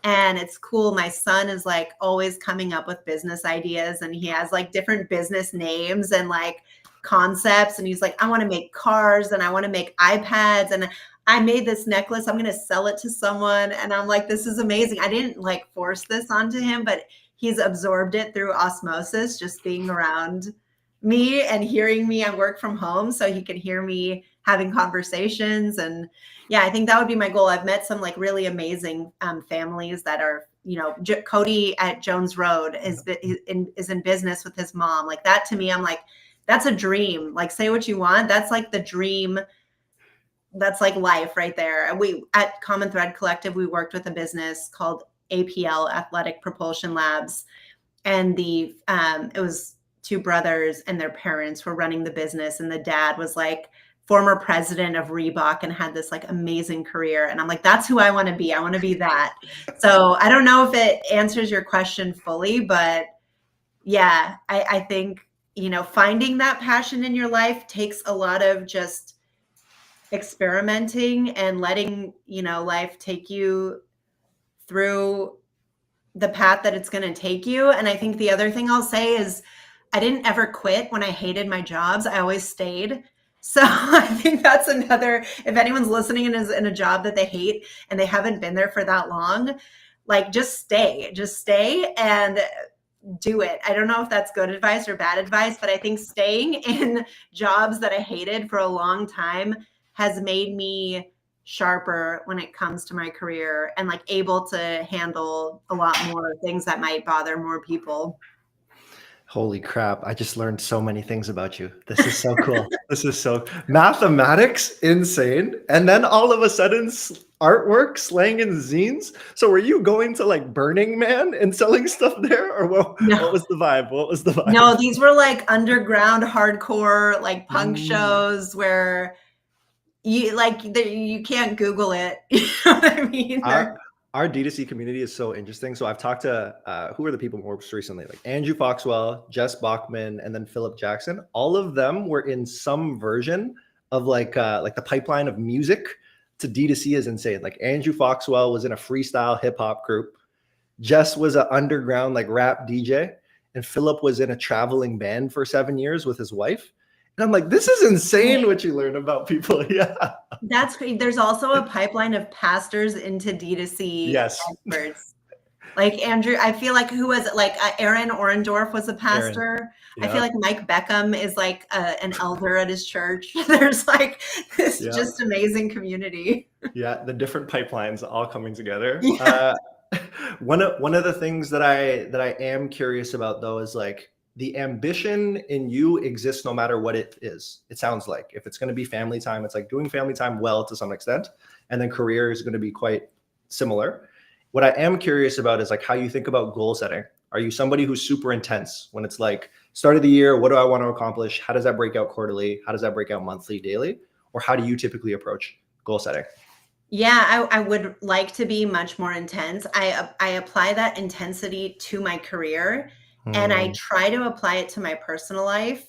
And it's cool. My son is like always coming up with business ideas and he has like different business names and like concepts. And he's like, I want to make cars and I want to make iPads. And I made this necklace. I'm going to sell it to someone. And I'm like, this is amazing. I didn't like force this onto him, but he's absorbed it through osmosis, just being around me and hearing me. I work from home, so he can hear me having conversations. And yeah, I think that would be my goal. I've met some like really amazing families that are, you know, Cody at Jones Road is in business with his mom. Like that to me, I'm like, that's a dream. Like, say what you want. That's like the dream. That's like life right there. And we at Common Thread Collective, we worked with a business called APL, Athletic Propulsion Labs. And it was two brothers and their parents were running the business. And the dad was like former president of Reebok and had this like amazing career. And I'm like, that's who I want to be. I want to be that. So I don't know if it answers your question fully, but yeah, I think, you know, finding that passion in your life takes a lot of just experimenting and letting, you know, life take you through the path that it's going to take you. And I think the other thing I'll say is I didn't ever quit when I hated my jobs. I always stayed. So I think that's another, if anyone's listening and is in a job that they hate and they haven't been there for that long, like just stay and do it. I don't know if that's good advice or bad advice, but I think staying in jobs that I hated for a long time has made me sharper when it comes to my career and like able to handle a lot more things that might bother more people. Holy crap. I just learned so many things about you. This is so cool. This is so mathematics, insane. And then all of a sudden artwork, slang and zines. So were you going to like Burning Man and selling stuff there, or what was the vibe? What was the vibe? No, these were like underground hardcore like punk shows where you can't Google it. You know what I mean? Our D2C community is so interesting. So I've talked to who are the people most recently, like Andrew Foxwell, Jess Bachman, and then Philip Jackson. All of them were in some version of like the pipeline of music to D2C is insane. Like Andrew Foxwell was in a freestyle hip hop group. Jess was an underground like rap DJ, and Philip was in a traveling band for 7 years with his wife. And I'm like, this is insane what you learn about people. Yeah. That's great. There's also a pipeline of pastors into D2C experts. Like Andrew, I feel like who was it? Like Aaron Orendorff was a pastor. Yeah. I feel like Mike Beckham is like an elder at his church. There's like this just amazing community. Yeah, the different pipelines all coming together. Yeah. One of the things that I am curious about though is like, the ambition in you exists no matter what it is. It sounds like if it's going to be family time, it's like doing family time well to some extent. And then career is going to be quite similar. What I am curious about is like how you think about goal setting. Are you somebody who's super intense when it's like start of the year? What do I want to accomplish? How does that break out quarterly? How does that break out monthly, daily? Or how do you typically approach goal setting? Yeah, I would like to be much more intense. I apply that intensity to my career. And I try to apply it to my personal life.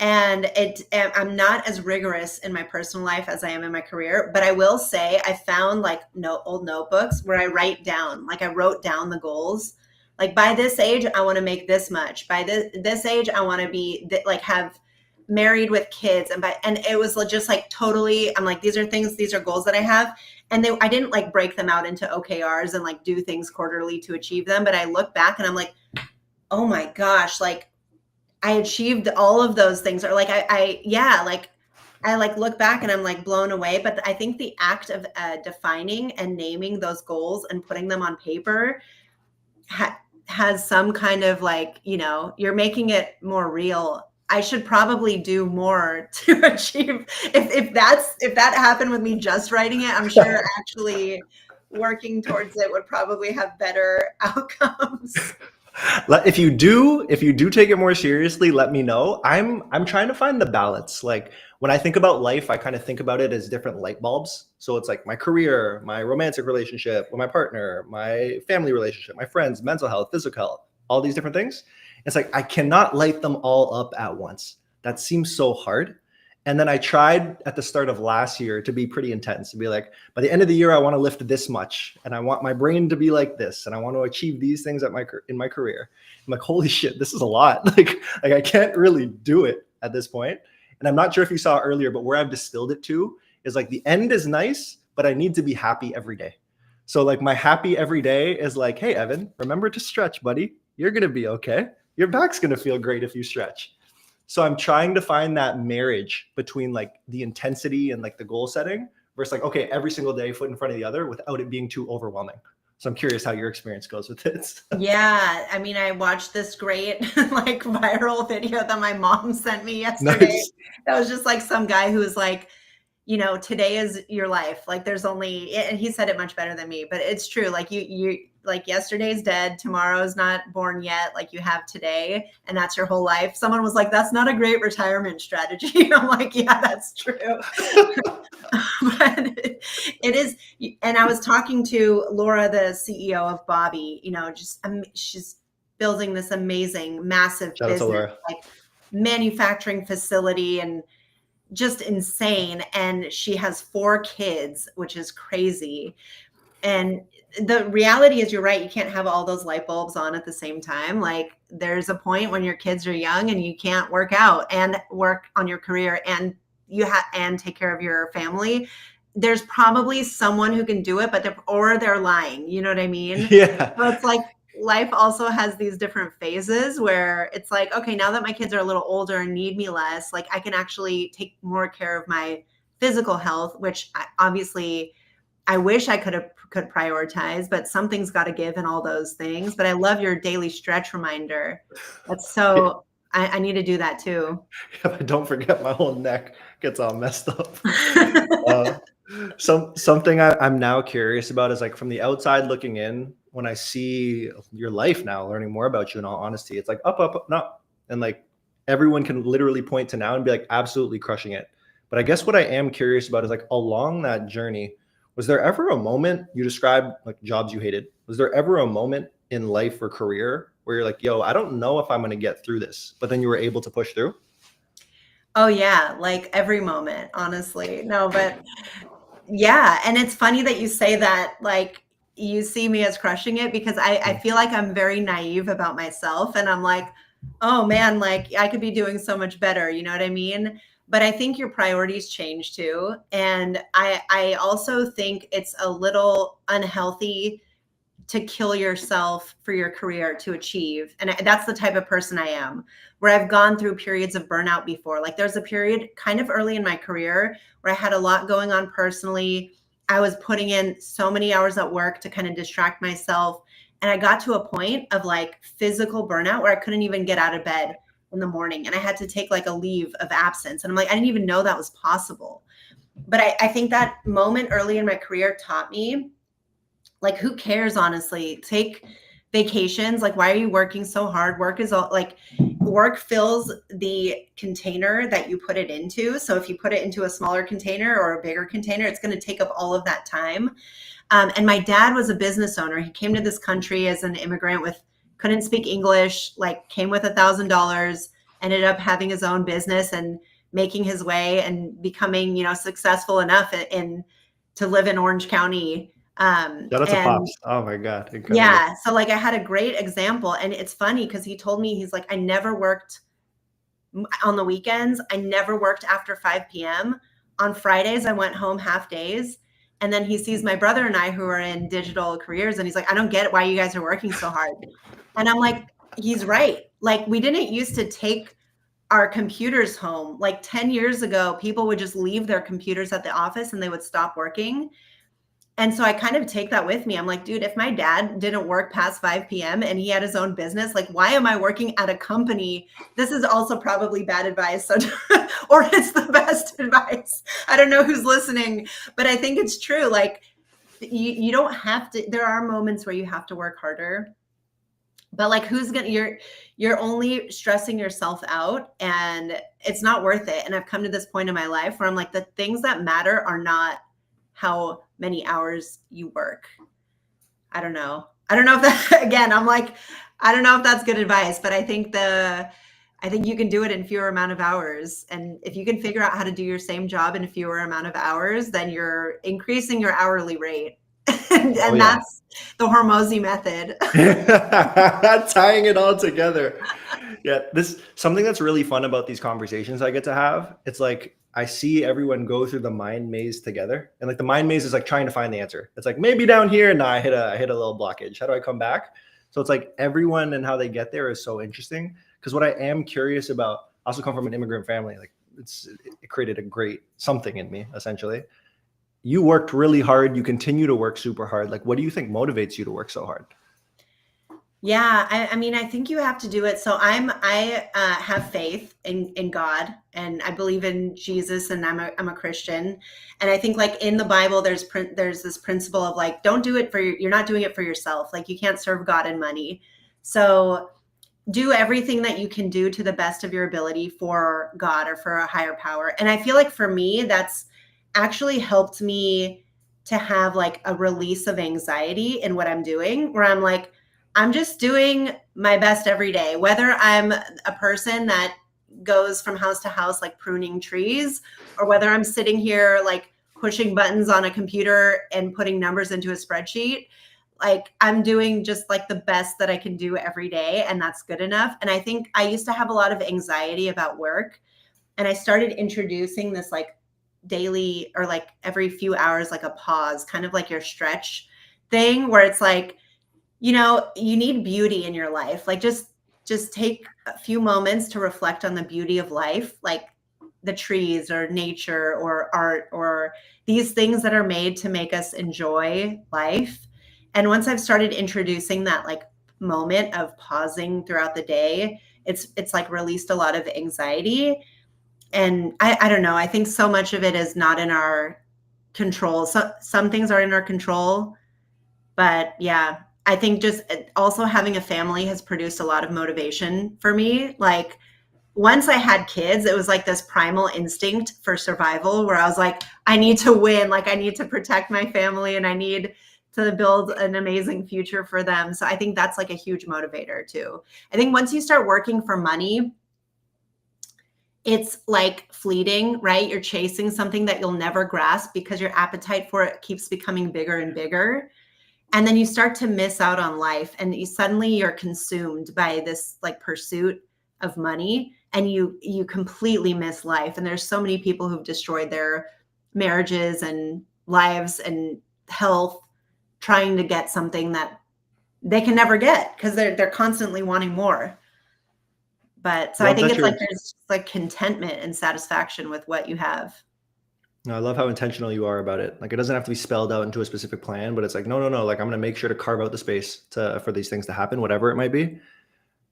And I'm not as rigorous in my personal life as I am in my career. But I will say I found like old notebooks where I write down, like I wrote down the goals. Like by this age, I want to make this much. By this age, I want to be like have married with kids. And it was just like totally, I'm like, these are goals that I have. And I didn't like break them out into OKRs and like do things quarterly to achieve them. But I look back and I'm like, oh my gosh, like I achieved all of those things. Or like, I look back and I'm like blown away. But I think the act of defining and naming those goals and putting them on paper has some kind of like, you know, you're making it more real. I should probably do more to achieve. If that happened with me just writing it, I'm sure actually working towards it would probably have better outcomes. If you do take it more seriously, let me know. I'm trying to find the balance. Like when I think about life, I kind of think about it as different light bulbs. So it's like my career, my romantic relationship with my partner, my family relationship, my friends, mental health, physical health, all these different things. It's like I cannot light them all up at once. That seems so hard. And then I tried at the start of last year to be pretty intense, to be like, by the end of the year, I want to lift this much, and I want my brain to be like this, and I want to achieve these things in my career. I'm like, holy shit, this is a lot. Like I can't really do it at this point. And I'm not sure if you saw earlier, but where I've distilled it to is like the end is nice, but I need to be happy every day. So like my happy every day is like, hey, Evan, remember to stretch, buddy. You're going to be okay. Your back's going to feel great if you stretch. So I'm trying to find that marriage between like the intensity and like the goal setting versus like, okay, every single day, foot in front of the other without it being too overwhelming. So I'm curious how your experience goes with this. Yeah, I mean, I watched this great like viral video that my mom sent me yesterday. Nice. That was just like some guy who was like, you know, today is your life. Like there's only, and he said it much better than me, but it's true. Like you like yesterday's dead, tomorrow's not born yet. Like you have today and that's your whole life. Someone was like, that's not a great retirement strategy. I'm like, yeah, that's true. But it is. And I was talking to Laura, the CEO of Bobby, you know, just she's building this amazing, massive Shout out to business, Laura. like manufacturing facility and just insane. And she has 4 kids, which is crazy. And the reality is, you're right, you can't have all those light bulbs on at the same time. Like there's a point when your kids are young and you can't work out and work on your career and and take care of your family. There's probably someone who can do it, but they're lying. You know what I mean? Yeah. So it's like life also has these different phases where it's like, okay, now that my kids are a little older and need me less, like I can actually take more care of my physical health, which obviously I wish I could prioritize, but something's got to give in all those things. But I love your daily stretch reminder. That's so, I need to do that too. Yeah, but don't forget my whole neck gets all messed up. Something I'm now curious about is like from the outside looking in, when I see your life now, learning more about you in all honesty, it's like up, up, up, no. And like everyone can literally point to now and be like absolutely crushing it. But I guess what I am curious about is like along that journey, was there ever a moment you described like jobs you hated? Was there ever a moment in life or career where you're like, yo, I don't know if I'm going to get through this, but then you were able to push through? Oh yeah, like every moment, honestly. No, but yeah. And it's funny that you say that, like you see me as crushing it, because I feel like I'm very naive about myself. And I'm like, oh man, like I could be doing so much better. You know what I mean? But I think your priorities change too. And I also think it's a little unhealthy to kill yourself for your career to achieve. And that's the type of person I am, where I've gone through periods of burnout before. Like there's a period kind of early in my career where I had a lot going on personally. I was putting in so many hours at work to kind of distract myself. And I got to a point of like physical burnout where I couldn't even get out of bed in the morning. And I had to take like a leave of absence. And I'm like, I didn't even know that was possible. But I think that moment early in my career taught me, like, who cares, honestly? Take vacations. Like, why are you working so hard? Work is all like, work fills the container that you put it into. So if you put it into a smaller container or a bigger container, it's going to take up all of that time. And my dad was a business owner. He came to this country as an immigrant couldn't speak English, like came with $1,000, ended up having his own business and making his way and becoming, successful enough to live in Orange County. Shout out to Pops. Oh my God. Incredible. Yeah. So like I had a great example, and it's funny because he told me, he's like, I never worked on the weekends. I never worked after 5 p.m. On Fridays, I went home half days. And then he sees my brother and I, who are in digital careers, and he's like, I don't get why you guys are working so hard. And I'm like, he's right. Like, we didn't used to take our computers home. Like 10 years ago, people would just leave their computers at the office and they would stop working. And so I kind of take that with me. I'm like, dude, if my dad didn't work past 5 p.m. and he had his own business, like, why am I working at a company? This is also probably bad advice. So, or it's the best advice. I don't know who's listening, but I think it's true. Like, you don't have to, there are moments where you have to work harder, but like, you're only stressing yourself out, and it's not worth it. And I've come to this point in my life where I'm like, the things that matter are not how many hours you work. I don't know if that, again, I'm like, I don't know if that's good advice, but I think you can do it in fewer amount of hours. And if you can figure out how to do your same job in a fewer amount of hours, then you're increasing your hourly rate. and Oh, yeah. that's the Hormozy method. Tying it all together. Yeah, this something that's really fun about these conversations I get to have. It's like I see everyone go through the mind maze together, and like the mind maze is like trying to find the answer. It's like maybe down here, and I hit a little blockage. How do I come back? So it's like everyone and how they get there is so interesting. Because what I am curious about, I also come from an immigrant family. Like it created a great something in me essentially. You worked really hard. You continue to work super hard. Like, what do you think motivates you to work so hard? Yeah, I mean, I think you have to do it. So I have faith in God, and I believe in Jesus, and I'm a Christian, and I think like in the Bible, there's this principle of like, don't do it you're not doing it for yourself. Like you can't serve God and money. So do everything that you can do to the best of your ability for God or for a higher power. And I feel like for me, that's actually helped me to have like a release of anxiety in what I'm doing, where I'm like, I'm just doing my best every day, whether I'm a person that goes from house to house, like pruning trees, or whether I'm sitting here like pushing buttons on a computer and putting numbers into a spreadsheet. Like I'm doing just like the best that I can do every day, and that's good enough. And I think I used to have a lot of anxiety about work, and I started introducing this like daily or like every few hours, like a pause, kind of like your stretch thing, where it's like, you know, you need beauty in your life. Like just take a few moments to reflect on the beauty of life, like the trees or nature or art or these things that are made to make us enjoy life. And once I've started introducing that like moment of pausing throughout the day, it's like released a lot of anxiety. And I don't know, I think so much of it is not in our control. So some things are in our control, but yeah, I think just also having a family has produced a lot of motivation for me. Like once I had kids, it was like this primal instinct for survival where I was like, I need to win. Like I need to protect my family and I need to build an amazing future for them. So I think that's like a huge motivator too. I think once you start working for money, it's like fleeting, right? You're chasing something that you'll never grasp because your appetite for it keeps becoming bigger and bigger. And then you start to miss out on life, and suddenly you're consumed by this like pursuit of money, and you completely miss life. And there's so many people who've destroyed their marriages and lives and health trying to get something that they can never get because they're constantly wanting more. But so I think it's like there's like contentment and satisfaction with what you have. No, I love how intentional you are about it. Like it doesn't have to be spelled out into a specific plan, but it's like, no. Like I'm going to make sure to carve out the space for these things to happen, whatever it might be.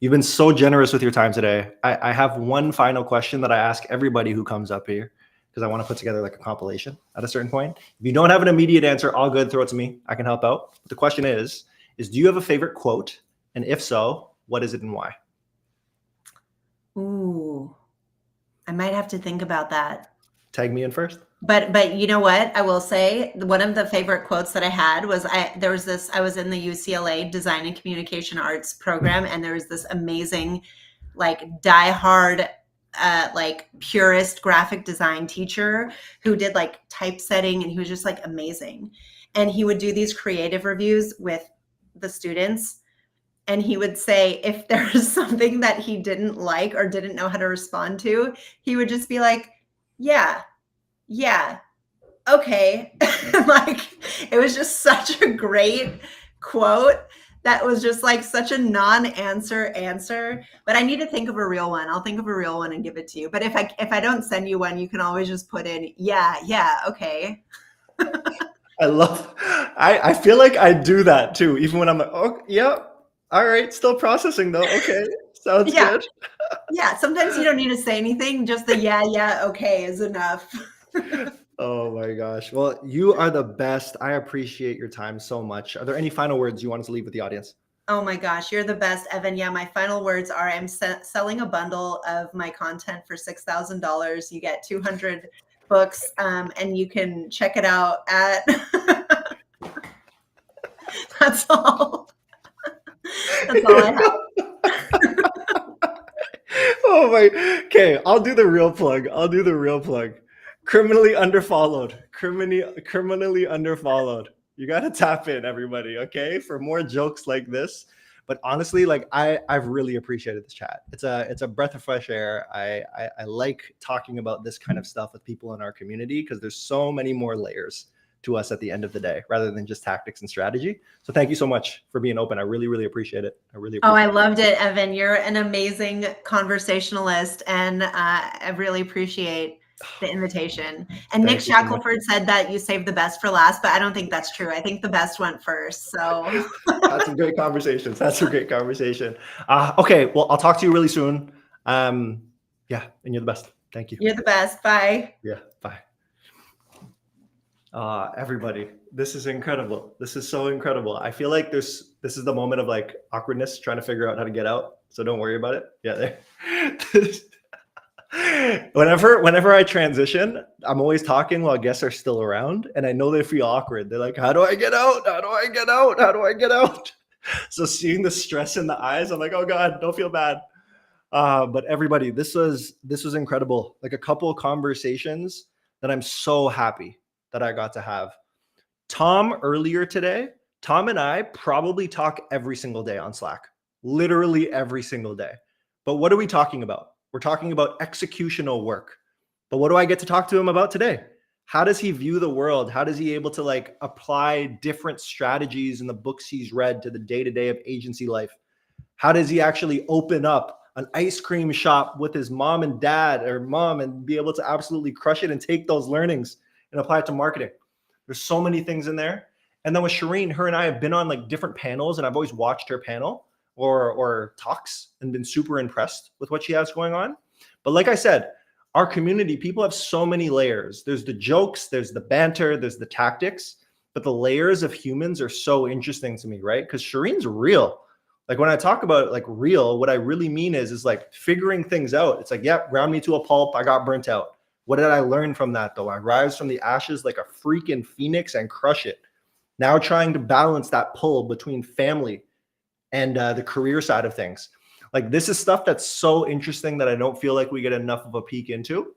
You've been so generous with your time today. I have one final question that I ask everybody who comes up here because I want to put together like a compilation at a certain point. If you don't have an immediate answer, all good, throw it to me. I can help out. But the question is do you have a favorite quote? And if so, what is it and why? Ooh, I might have to think about that. Tag me in first. But you know what? I will say one of the favorite quotes that I had was I was in the UCLA Design and Communication Arts program, and there was this amazing, like diehard, like purist graphic design teacher who did like typesetting, and he was just like amazing. And he would do these creative reviews with the students, and he would say if there was something that he didn't like or didn't know how to respond to, he would just be like, yeah, okay. Like it was just such a great quote that was just like such a non-answer answer. But I need to think of a real one. I'll think of a real one and give it to you. But if I don't send you one, you can always just put in, yeah, okay. I feel like I do that too, even when I'm like, oh, yeah, all right, still processing though. Okay, sounds good. Yeah, sometimes you don't need to say anything. Just the yeah, okay is enough. Oh my gosh. Well, you are the best. I appreciate your time so much. Are there any final words you want us to leave with the audience? Oh my gosh, you're the best, Evan. Yeah, my final words are I'm selling a bundle of my content for $6,000. You get 200 books, and you can check it out at That's all. That's all I have. Oh my. Okay, I'll do the real plug. Criminally underfollowed. Criminally underfollowed. You got to tap in, everybody, okay, for more jokes like this. But honestly, like I've really appreciated this chat. It's a breath of fresh air. I like talking about this kind of stuff with people in our community because there's so many more layers to us at the end of the day, rather than just tactics and strategy. So thank you so much for being open. I really, really appreciate it. I really appreciate I loved it, Evan. You're an amazing conversationalist, and I really appreciate the invitation. And Nick Thank you so much. Shackelford said that you saved the best for last, but I don't think that's true. I think the best went first. So That's some great conversations. That's a great conversation. Okay, well, I'll talk to you really soon. Yeah, and you're the best. Thank you. you're the best. Bye. Yeah, bye. Everybody, this is incredible. This is so incredible. I feel like this is the moment of like awkwardness, trying to figure out how to get out. So don't worry about it. Yeah, there. Whenever I transition, I'm always talking while guests are still around, and I know they feel awkward. They're like, "How do I get out? How do I get out? How do I get out?" So seeing the stress in the eyes, I'm like, "Oh God, don't feel bad." But everybody, this was incredible. Like a couple of conversations that I'm so happy that I got to have. Tom earlier today, Tom and I probably talk every single day on Slack, literally every single day. But what are we talking about? We're talking about executional work. But what do I get to talk to him about today? How does he view the world? How does he able to like apply different strategies in the books he's read to the day-to-day of agency life? How does he actually open up an ice cream shop with his mom and dad or mom and be able to absolutely crush it and take those learnings and apply it to marketing? There's so many things in there. And then with Cherene, her and I have been on like different panels, and I've always watched her panel or talks and been super impressed with what she has going on. But like I said, our community, people have so many layers. There's the jokes, there's the banter, there's the tactics, but the layers of humans are so interesting to me, right? Because Cherene's real. Like when I talk about like real, what I really mean is like figuring things out. It's like, yep, ground me to a pulp. I got burnt out. What did I learn from that though? I rise from the ashes like a freaking phoenix and crush it. Now trying to balance that pull between family and the career side of things. Like this is stuff that's so interesting that I don't feel like we get enough of a peek into.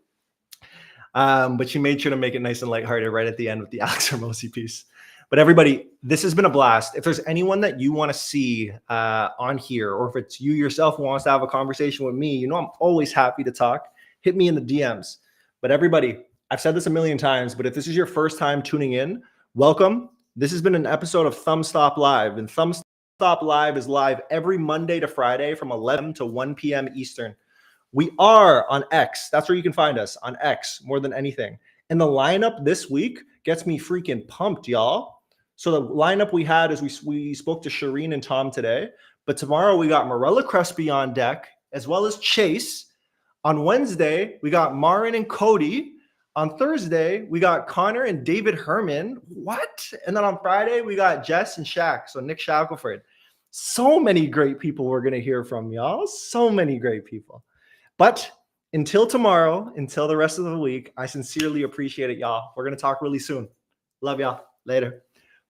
But she made sure to make it nice and lighthearted right at the end with the Alex Hermosi piece. But everybody, this has been a blast. If there's anyone that you want to see on here, or if it's you yourself who wants to have a conversation with me, you know I'm always happy to talk. Hit me in the DMs. But everybody, I've said this a million times, but if this is your first time tuning in, welcome. This has been an episode of ThumbstopLive, and ThumbstopLive is live every Monday to Friday from 11 to 1 p.m. Eastern. We are on X. That's where you can find us, on X more than anything. And the lineup this week gets me freaking pumped, y'all. So the lineup we had is we spoke to Cherene and Tom today, but tomorrow we got Morella Crespi on deck, as well as Chase. On Wednesday, we got Marin and Cody. On Thursday, we got Connor and David Herman. What? And then on Friday, we got Jess and Shaq. So Nick Shackelford. So many great people we're going to hear from, y'all. So many great people. But until tomorrow, until the rest of the week, I sincerely appreciate it, y'all. We're going to talk really soon. Love y'all. Later.